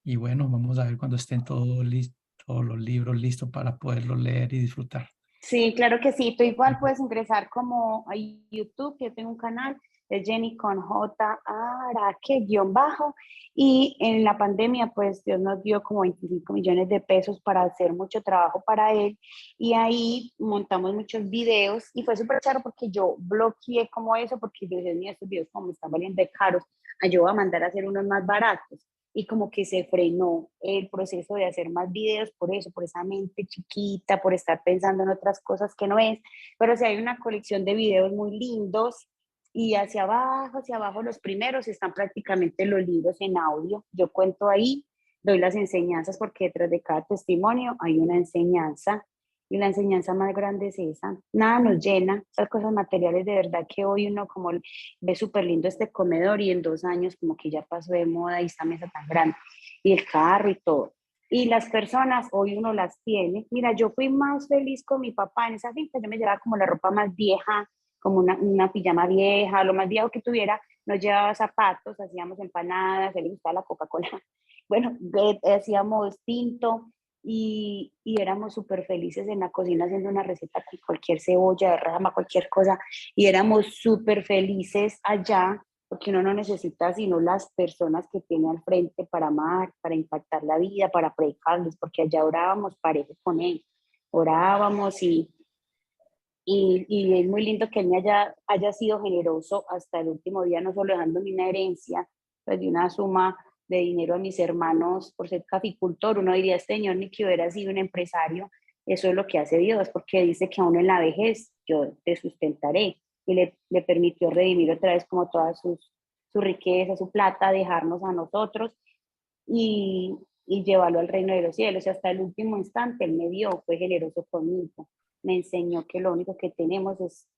Y bueno, vamos a ver cuando estén todos los libros listos para poderlos leer y disfrutar. Sí, claro que sí. Tú igual puedes ingresar como a YouTube, que yo tengo un canal de Jenny con J. Araque guión bajo. Y en la pandemia, pues Dios nos dio como 25 millones de pesos para hacer mucho trabajo para él. Y ahí montamos muchos videos y fue súper caro porque yo bloqueé como eso, porque yo decía, mira, estos videos como me están valiendo de caros, yo voy a mandar a hacer unos más baratos. Y como que se frenó el proceso de hacer más videos por eso, por esa mente chiquita, por estar pensando en otras cosas que no es, pero sí hay una colección de videos muy lindos y hacia abajo los primeros están prácticamente los libros en audio. Yo cuento ahí, doy las enseñanzas porque detrás de cada testimonio hay una enseñanza y la enseñanza más grande es esa. Nada nos llena, esas cosas materiales de verdad que hoy uno como ve súper lindo este comedor y en 2 años como que ya pasó de moda y esta mesa tan grande y el carro y todo. Y las personas hoy uno las tiene. Mira, yo fui más feliz con mi papá en esa finca, yo me llevaba como la ropa más vieja, como una pijama vieja, lo más viejo que tuviera, nos llevaba zapatos, hacíamos empanadas, a él le gustaba la Coca-Cola, bueno, hacíamos tinto, y éramos súper felices en la cocina haciendo una receta con cualquier cebolla de rama, cualquier cosa, y éramos súper felices allá, porque uno no necesita sino las personas que tiene al frente para amar, para impactar la vida, para predicarles, porque allá orábamos parejo con él, orábamos y es muy lindo que él me haya sido generoso hasta el último día, no solo dejándome una herencia, pues de una suma de dinero a mis hermanos por ser caficultor. Uno diría, este señor ni que hubiera sido un empresario. Eso es lo que hace Dios, porque dice que aún en la vejez yo te sustentaré. Y le permitió redimir otra vez como toda su riqueza, su plata, dejarnos a nosotros y llevarlo al reino de los cielos. Y hasta el último instante Él me dio, fue generoso conmigo. Me enseñó que lo único que tenemos es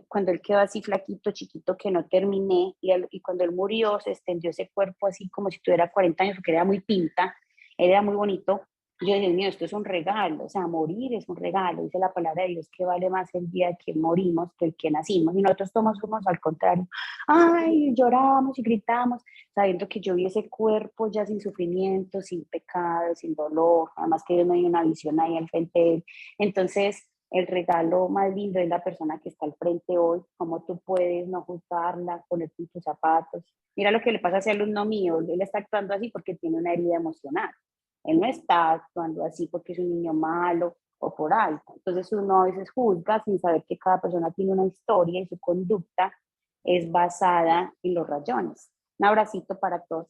cuando él quedó así flaquito, chiquito, que no terminé, y cuando él murió se extendió ese cuerpo así como si tuviera 40 años, porque era muy pinta, él era muy bonito. Yo dije, Dios mío, esto es un regalo, o sea, morir es un regalo. Dice la palabra de Dios que vale más el día que morimos que el que nacimos. Y nosotros somos al contrario. Ay, lloramos y gritamos, sabiendo que yo vi ese cuerpo ya sin sufrimiento, sin pecado, sin dolor, además que Dios me dio una visión ahí al frente de él. Entonces, el regalo más lindo es la persona que está al frente hoy, cómo tú puedes no juzgarla, ponerte en tus zapatos. Mira lo que le pasa a ese alumno mío, él está actuando así porque tiene una herida emocional. Él no está actuando así porque es un niño malo o por algo. Entonces uno a veces juzga sin saber que cada persona tiene una historia y su conducta es basada en los rayones. Un abracito para todos.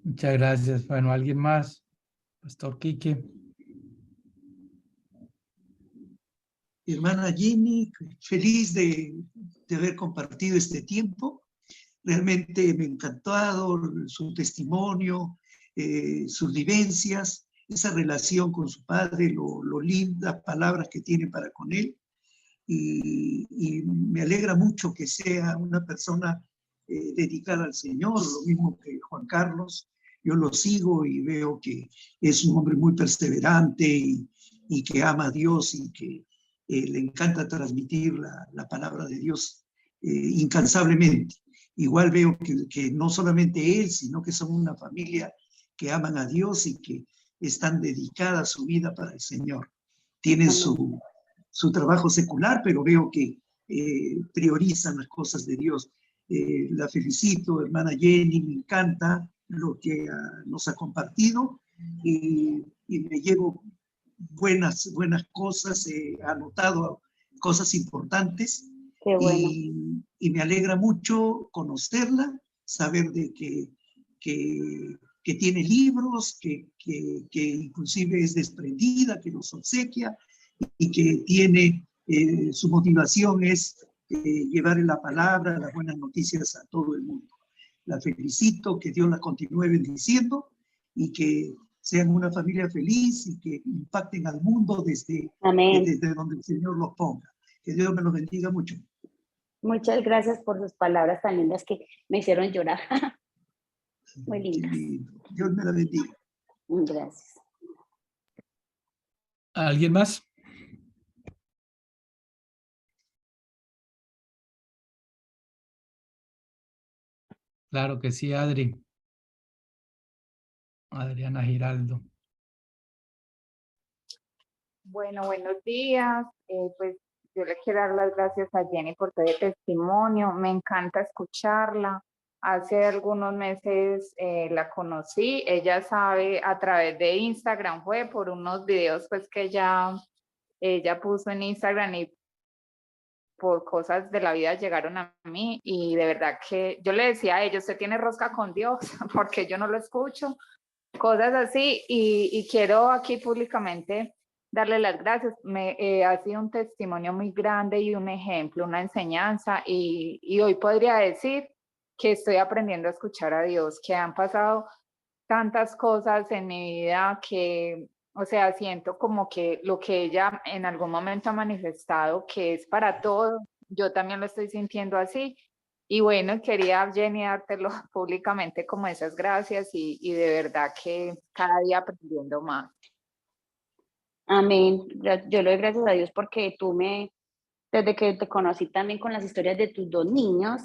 Muchas gracias. Bueno, ¿alguien más Pastor Quique. Hermana Jenny, feliz de haber compartido este tiempo. Realmente me ha encantado su testimonio, sus vivencias, esa relación con su padre, lo lindas palabras que tiene para con él. Y me alegra mucho que sea una persona dedicada al Señor, lo mismo que Juan Carlos. Yo lo sigo y veo que es un hombre muy perseverante y que ama a Dios y que le encanta transmitir la palabra de Dios incansablemente. Igual veo que no solamente él, sino que son una familia que aman a Dios y que están dedicadas su vida para el Señor. Tienen su trabajo secular, pero veo que priorizan las cosas de Dios. La felicito, hermana Jenny, me encanta lo que nos ha compartido y me llevo buenas cosas, he anotado cosas importantes. Qué bueno. Y me alegra mucho conocerla, saber de que tiene libros, que inclusive es desprendida, que los obsequia y que tiene, su motivación es llevar la palabra, las buenas noticias a todo el mundo. La felicito, que Dios la continúe bendiciendo y que sean una familia feliz y que impacten al mundo desde donde el Señor los ponga. Que Dios me los bendiga mucho. Muchas gracias por sus palabras tan lindas que me hicieron llorar. Muy lindas. Dios me la bendiga. Gracias. ¿Alguien más? Claro que sí, Adri. Adriana Giraldo. Bueno, buenos días. Pues yo le quiero dar las gracias a Jenny por todo el testimonio. Me encanta escucharla. Hace algunos meses la conocí. Ella sabe a través de Instagram, fue por unos videos pues que ella puso en Instagram y por cosas de la vida llegaron a mí. Y de verdad que yo le decía a ella, usted tiene rosca con Dios, porque yo no lo escucho. Cosas así. Y quiero aquí públicamente darle las gracias. Ha sido un testimonio muy grande y un ejemplo, una enseñanza, y hoy podría decir que estoy aprendiendo a escuchar a Dios, que han pasado tantas cosas en mi vida que, o sea, siento como que lo que ella en algún momento ha manifestado, que es para todo, yo también lo estoy sintiendo así. Y bueno, quería, Jenny, dártelo públicamente como esas gracias y de verdad que cada día aprendiendo más. Amén. Yo le doy gracias a Dios porque desde que te conocí también con las historias de tus dos niños,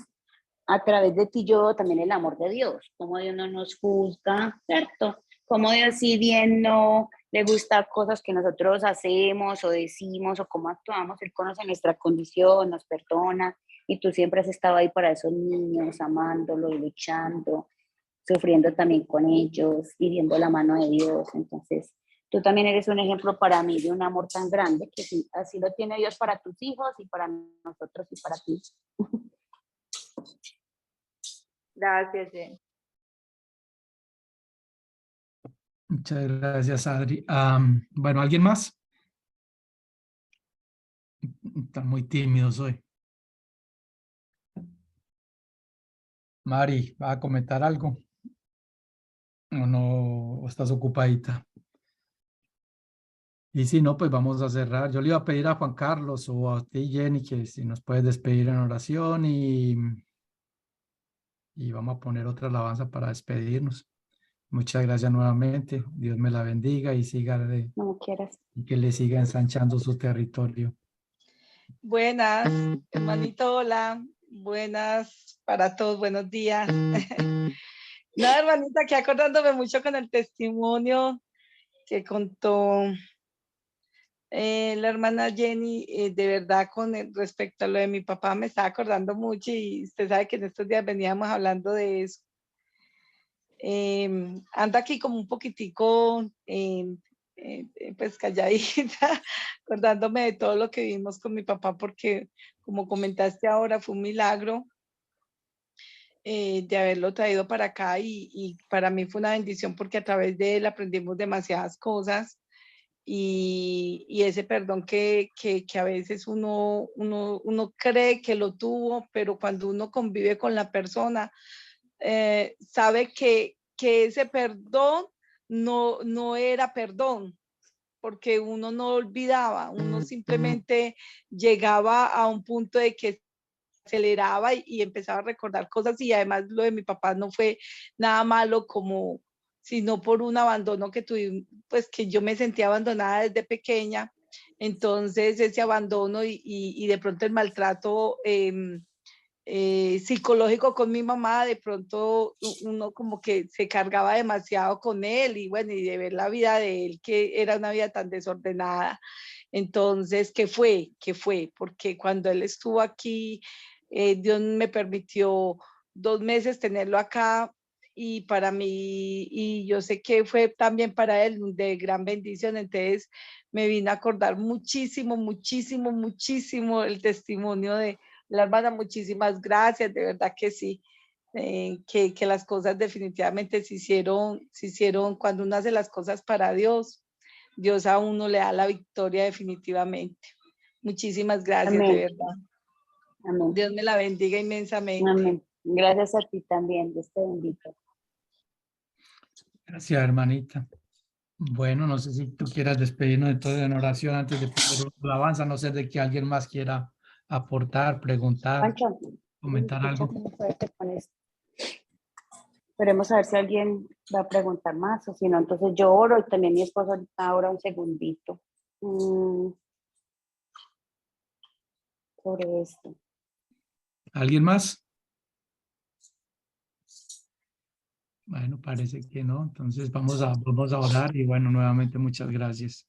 a través de ti yo también el amor de Dios, como Dios no nos juzga, ¿cierto? Como Dios si bien no le gusta cosas que nosotros hacemos o decimos o cómo actuamos, Él conoce nuestra condición, nos perdona y tú siempre has estado ahí para esos niños, amándolos, luchando, sufriendo también con ellos, pidiendo la mano de Dios. Entonces, tú también eres un ejemplo para mí de un amor tan grande que sí, así lo tiene Dios para tus hijos y para nosotros y para ti. Gracias, Jenny. Muchas gracias, Adri. Bueno, ¿alguien más? Están muy tímidos hoy. Mari, ¿va a comentar algo? ¿O no? ¿O estás ocupadita? Y si no, pues vamos a cerrar. Yo le iba a pedir a Juan Carlos o a ti, Jenny, que si nos puedes despedir en oración y vamos a poner otra alabanza para despedirnos. Muchas gracias nuevamente. Dios me la bendiga y Como quieras. y que le siga ensanchando su territorio. Buenas, hermanito, hola. Buenas para todos, buenos días. Nada, hermanita, aquí acordándome mucho con el testimonio que contó la hermana Jenny, de verdad respecto a lo de mi papá me estaba acordando mucho y usted sabe que en estos días veníamos hablando de eso. Ando aquí como un poquitico pues calladita, acordándome de todo lo que vimos con mi papá, porque como comentaste ahora, fue un milagro. de haberlo traído para acá y para mí fue una bendición porque a través de él aprendimos demasiadas cosas y ese perdón que a veces uno cree que lo tuvo, pero cuando uno convive con la persona, sabe que ese perdón no era perdón, porque uno no olvidaba, uno simplemente llegaba a un punto de que aceleraba y empezaba a recordar cosas y además lo de mi papá no fue nada malo como sino por un abandono que tuvimos, pues que yo me sentía abandonada desde pequeña, entonces ese abandono y de pronto el maltrato psicológico con mi mamá, de pronto uno como que se cargaba demasiado con él y bueno, y de ver la vida de él, que era una vida tan desordenada. Entonces, ¿qué fue? ¿Qué fue? Porque cuando él estuvo aquí, Dios me permitió 2 meses tenerlo acá y para mí, y yo sé que fue también para él de gran bendición, entonces me vine a acordar muchísimo, muchísimo, muchísimo el testimonio de la hermana, muchísimas gracias, de verdad que sí, que las cosas definitivamente se hicieron cuando uno hace las cosas para Dios, Dios a uno le da la victoria definitivamente. Muchísimas gracias, de Amén, verdad. amén, Dios me la bendiga inmensamente. amén. Gracias a ti también, Dios te bendiga. Gracias, hermanita. Bueno, no sé si tú quieras despedirnos entonces en oración antes de poner una alabanza, no sé de que alguien más quiera aportar, preguntar, Pancho, comentar escucha algo. muy fuerte con esto. Esperemos a ver si alguien va a preguntar más o si no, entonces yo oro y también mi esposo ahorita ora un segundito sobre esto. ¿Alguien más? Bueno, parece que no. Entonces vamos a orar y bueno, nuevamente muchas gracias.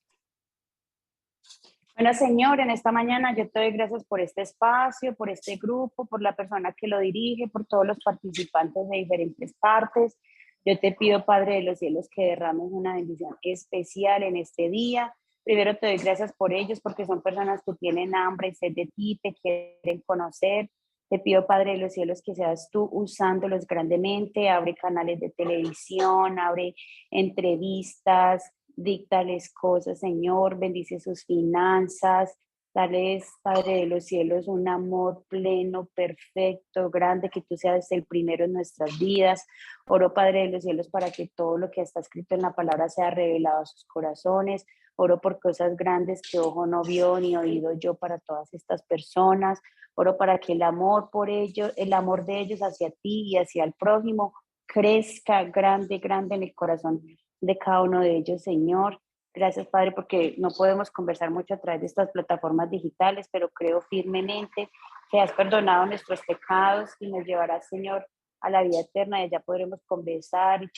Bueno, Señor, en esta mañana yo te doy gracias por este espacio, por este grupo, por la persona que lo dirige, por todos los participantes de diferentes partes. Yo te pido, Padre de los cielos, que derrames una bendición especial en este día. Primero te doy gracias por ellos, porque son personas que tienen hambre y sed de ti, te quieren conocer. Te pido, Padre de los cielos, que seas tú usándolos grandemente. Abre canales de televisión, abre entrevistas, díctales cosas, Señor, bendice sus finanzas, dales, Padre de los cielos, un amor pleno, perfecto, grande, que tú seas el primero en nuestras vidas. Oro, Padre de los cielos, para que todo lo que está escrito en la palabra sea revelado a sus corazones. Oro por cosas grandes que ojo no vio ni oído yo para todas estas personas. Oro para que el amor por ellos, el amor de ellos hacia ti y hacia el prójimo crezca grande, grande en el corazón de cada uno de ellos, Señor. Gracias, Padre, porque no podemos conversar mucho a través de estas plataformas digitales, pero creo firmemente que has perdonado nuestros pecados y nos llevarás, Señor, a la vida eterna y allá podremos conversar y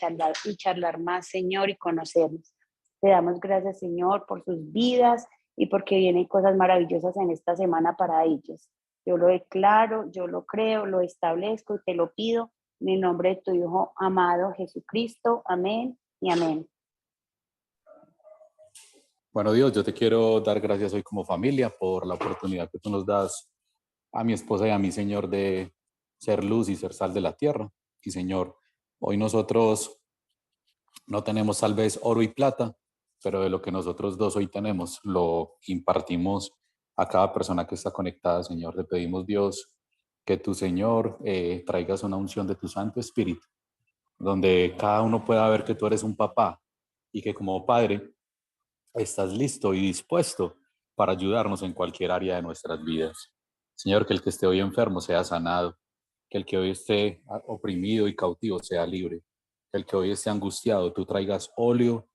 charlar más, Señor, y conocernos. Te damos gracias, Señor, por sus vidas y porque vienen cosas maravillosas en esta semana para ellos. Yo lo declaro, yo lo creo, lo establezco y te lo pido en el nombre de tu Hijo amado Jesucristo. Amén y amén. Bueno, Dios, yo te quiero dar gracias hoy como familia por la oportunidad que tú nos das a mi esposa y a mí, Señor, de ser luz y ser sal de la tierra. Y Señor, hoy nosotros no tenemos tal vez oro y plata, pero de lo que nosotros dos hoy tenemos, lo impartimos a cada persona que está conectada, Señor. Te pedimos, Dios, que tu Señor traigas una unción de tu Santo Espíritu, donde cada uno pueda ver que tú eres un papá y que como padre estás listo y dispuesto para ayudarnos en cualquier área de nuestras vidas. Señor, que el que esté hoy enfermo sea sanado, que el que hoy esté oprimido y cautivo sea libre, que el que hoy esté angustiado, tú traigas óleo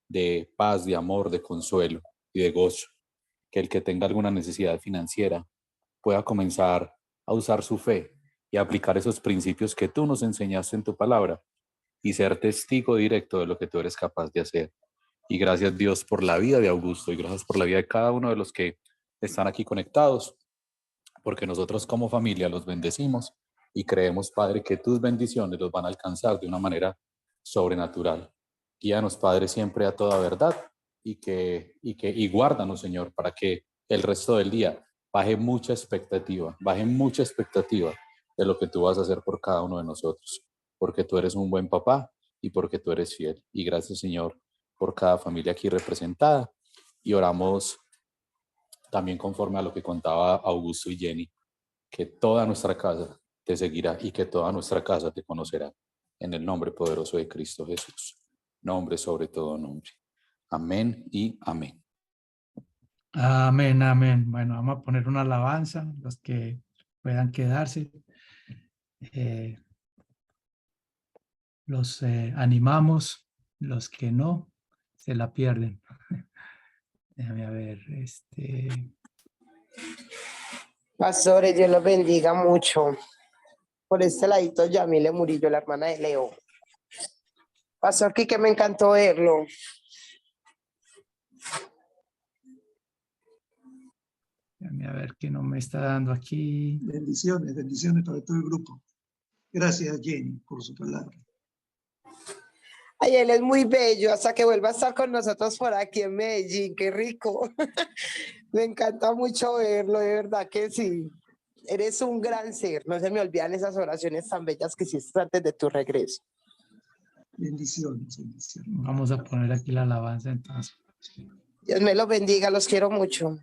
de paz, de amor, de consuelo y de gozo, que el que tenga alguna necesidad financiera pueda comenzar a usar su fe y aplicar esos principios que tú nos enseñaste en tu palabra y ser testigo directo de lo que tú eres capaz de hacer. Y gracias, Dios, por la vida de Augusto y gracias por la vida de cada uno de los que están aquí conectados, porque nosotros como familia los bendecimos y creemos, Padre, que tus bendiciones los van a alcanzar de una manera sobrenatural. Guíanos, Padre, siempre a toda verdad y guárdanos, Señor, para que el resto del día baje mucha expectativa de lo que tú vas a hacer por cada uno de nosotros, porque tú eres un buen papá y porque tú eres fiel. Y gracias, Señor, por cada familia aquí representada. Y oramos también conforme a lo que contaba Augusto y Jenny, que toda nuestra casa te seguirá y que toda nuestra casa te conocerá. En el nombre poderoso de Cristo Jesús. Nombre sobre todo nombre. Amén y amén. Amén, amén. Bueno, vamos a poner una alabanza, los que puedan quedarse. Los animamos, los que no, se la pierden. Déjame a ver, Pastores, Dios los bendiga mucho. Por este ladito, Yamile Murillo, la hermana de Leo. Pastor Quique, me encantó verlo. Déjame a ver qué no me está dando aquí. Bendiciones, bendiciones para todo el grupo. Gracias, Jenny, por su palabra. Ay, él es muy bello, hasta que vuelva a estar con nosotros por aquí en Medellín, qué rico. Me encanta mucho verlo, de verdad que sí. Eres un gran ser, no se me olvidan esas oraciones tan bellas que hiciste antes de tu regreso. Bendiciones, bendiciones. Vamos a poner aquí la alabanza entonces. Dios me los bendiga, los quiero mucho.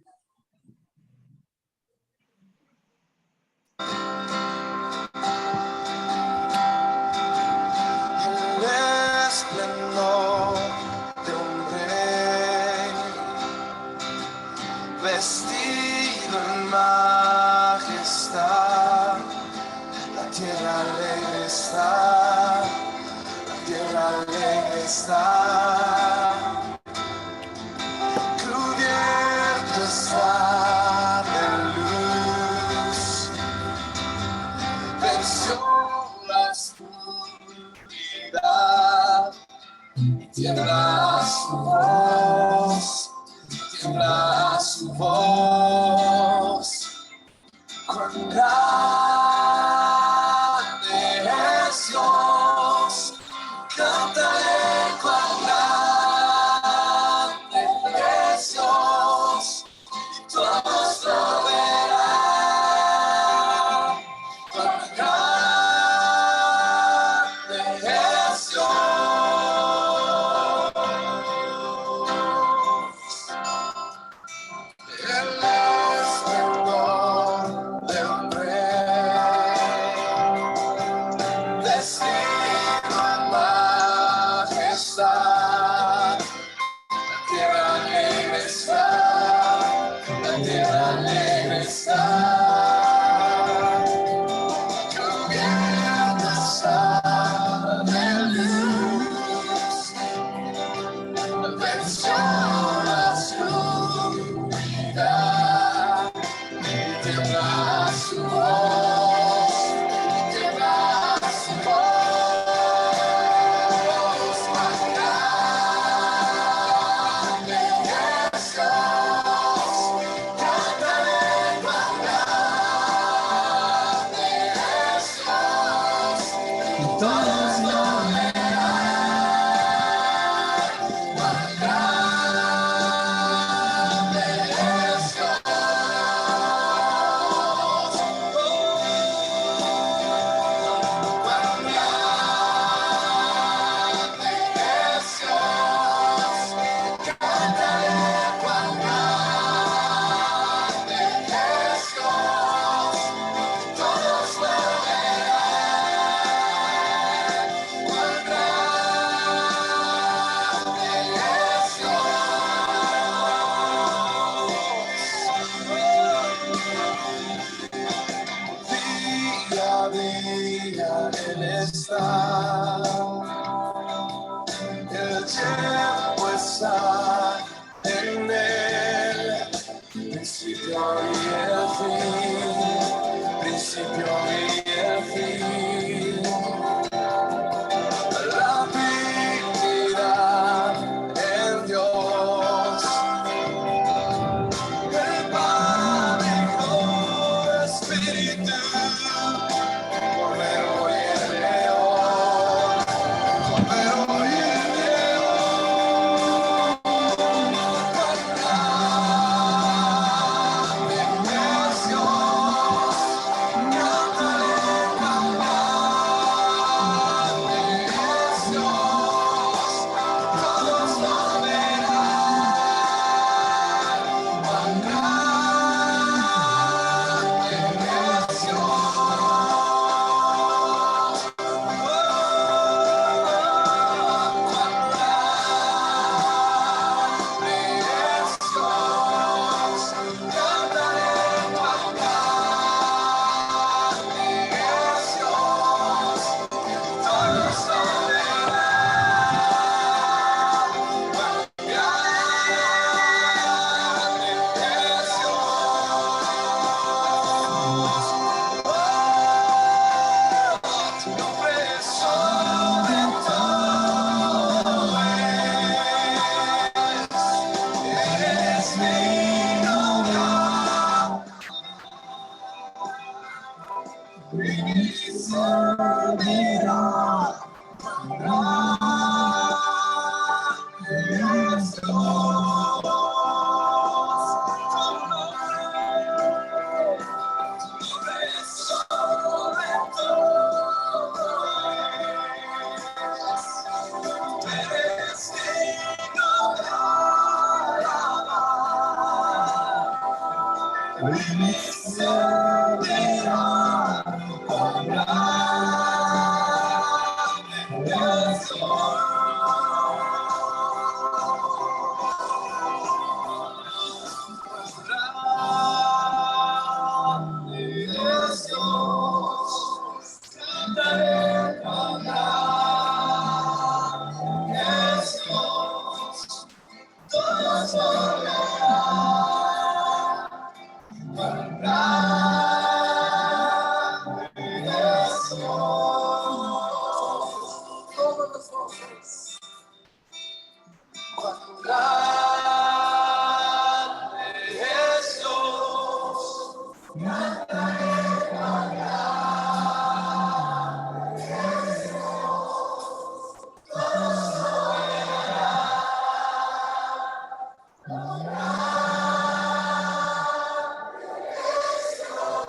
Vestido en majestad, la tierra alegre está, la tierra alegre está, cubierto está de luz, venció la oscuridad, tiembla su voz. Tiembla su voz, cuán grande es Dios, cantaré cuán grande es Dios, y todos lo verán, cuán grande es Dios.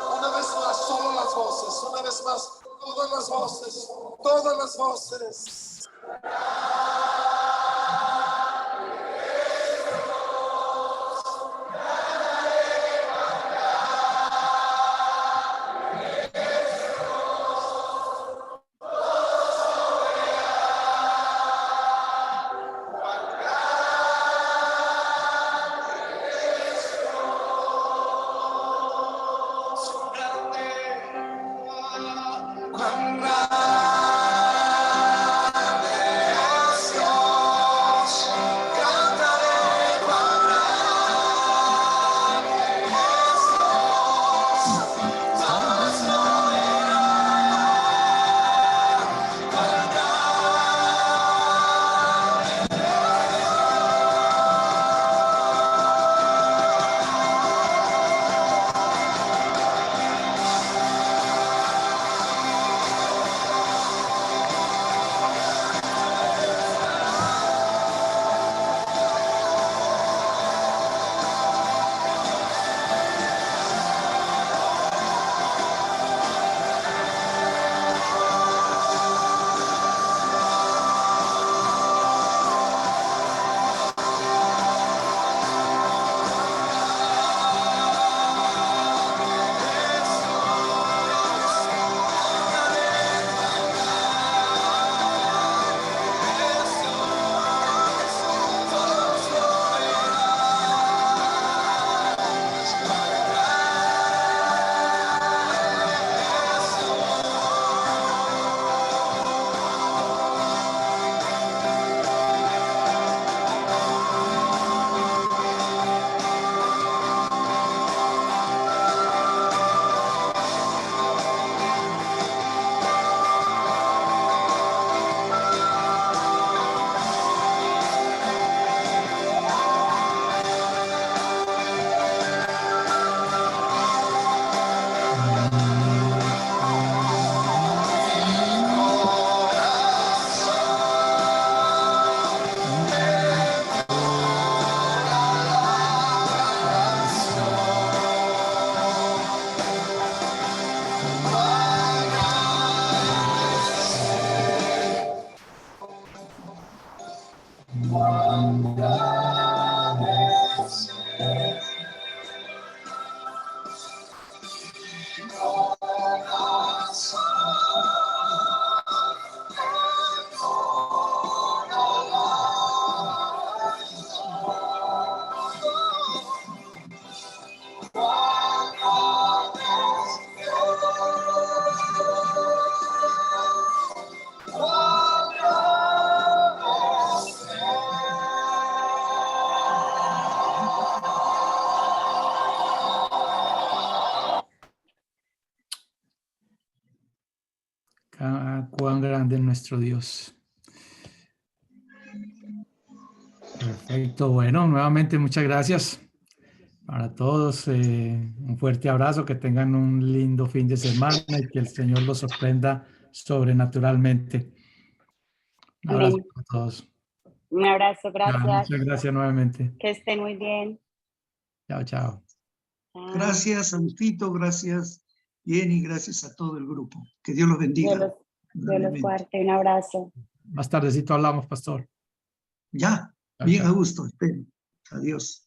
Una vez más, solo las voces. Una vez más, todas las voces. Todas las voces. Cuán grande es nuestro Dios. Perfecto. Bueno, nuevamente muchas gracias para todos. Un fuerte abrazo, que tengan un lindo fin de semana y que el Señor los sorprenda sobrenaturalmente. Un abrazo Amén. a todos. Un abrazo, gracias. Muchas gracias nuevamente. Que estén muy bien. Chao, chao. Chao. Gracias, Agustito, gracias, Jenny, gracias a todo el grupo. Que Dios los bendiga. Dios los grandemente. guarde. Un abrazo. Más tardecito hablamos, pastor. Ya, Chao, bien chao. a gusto, espero. Adiós.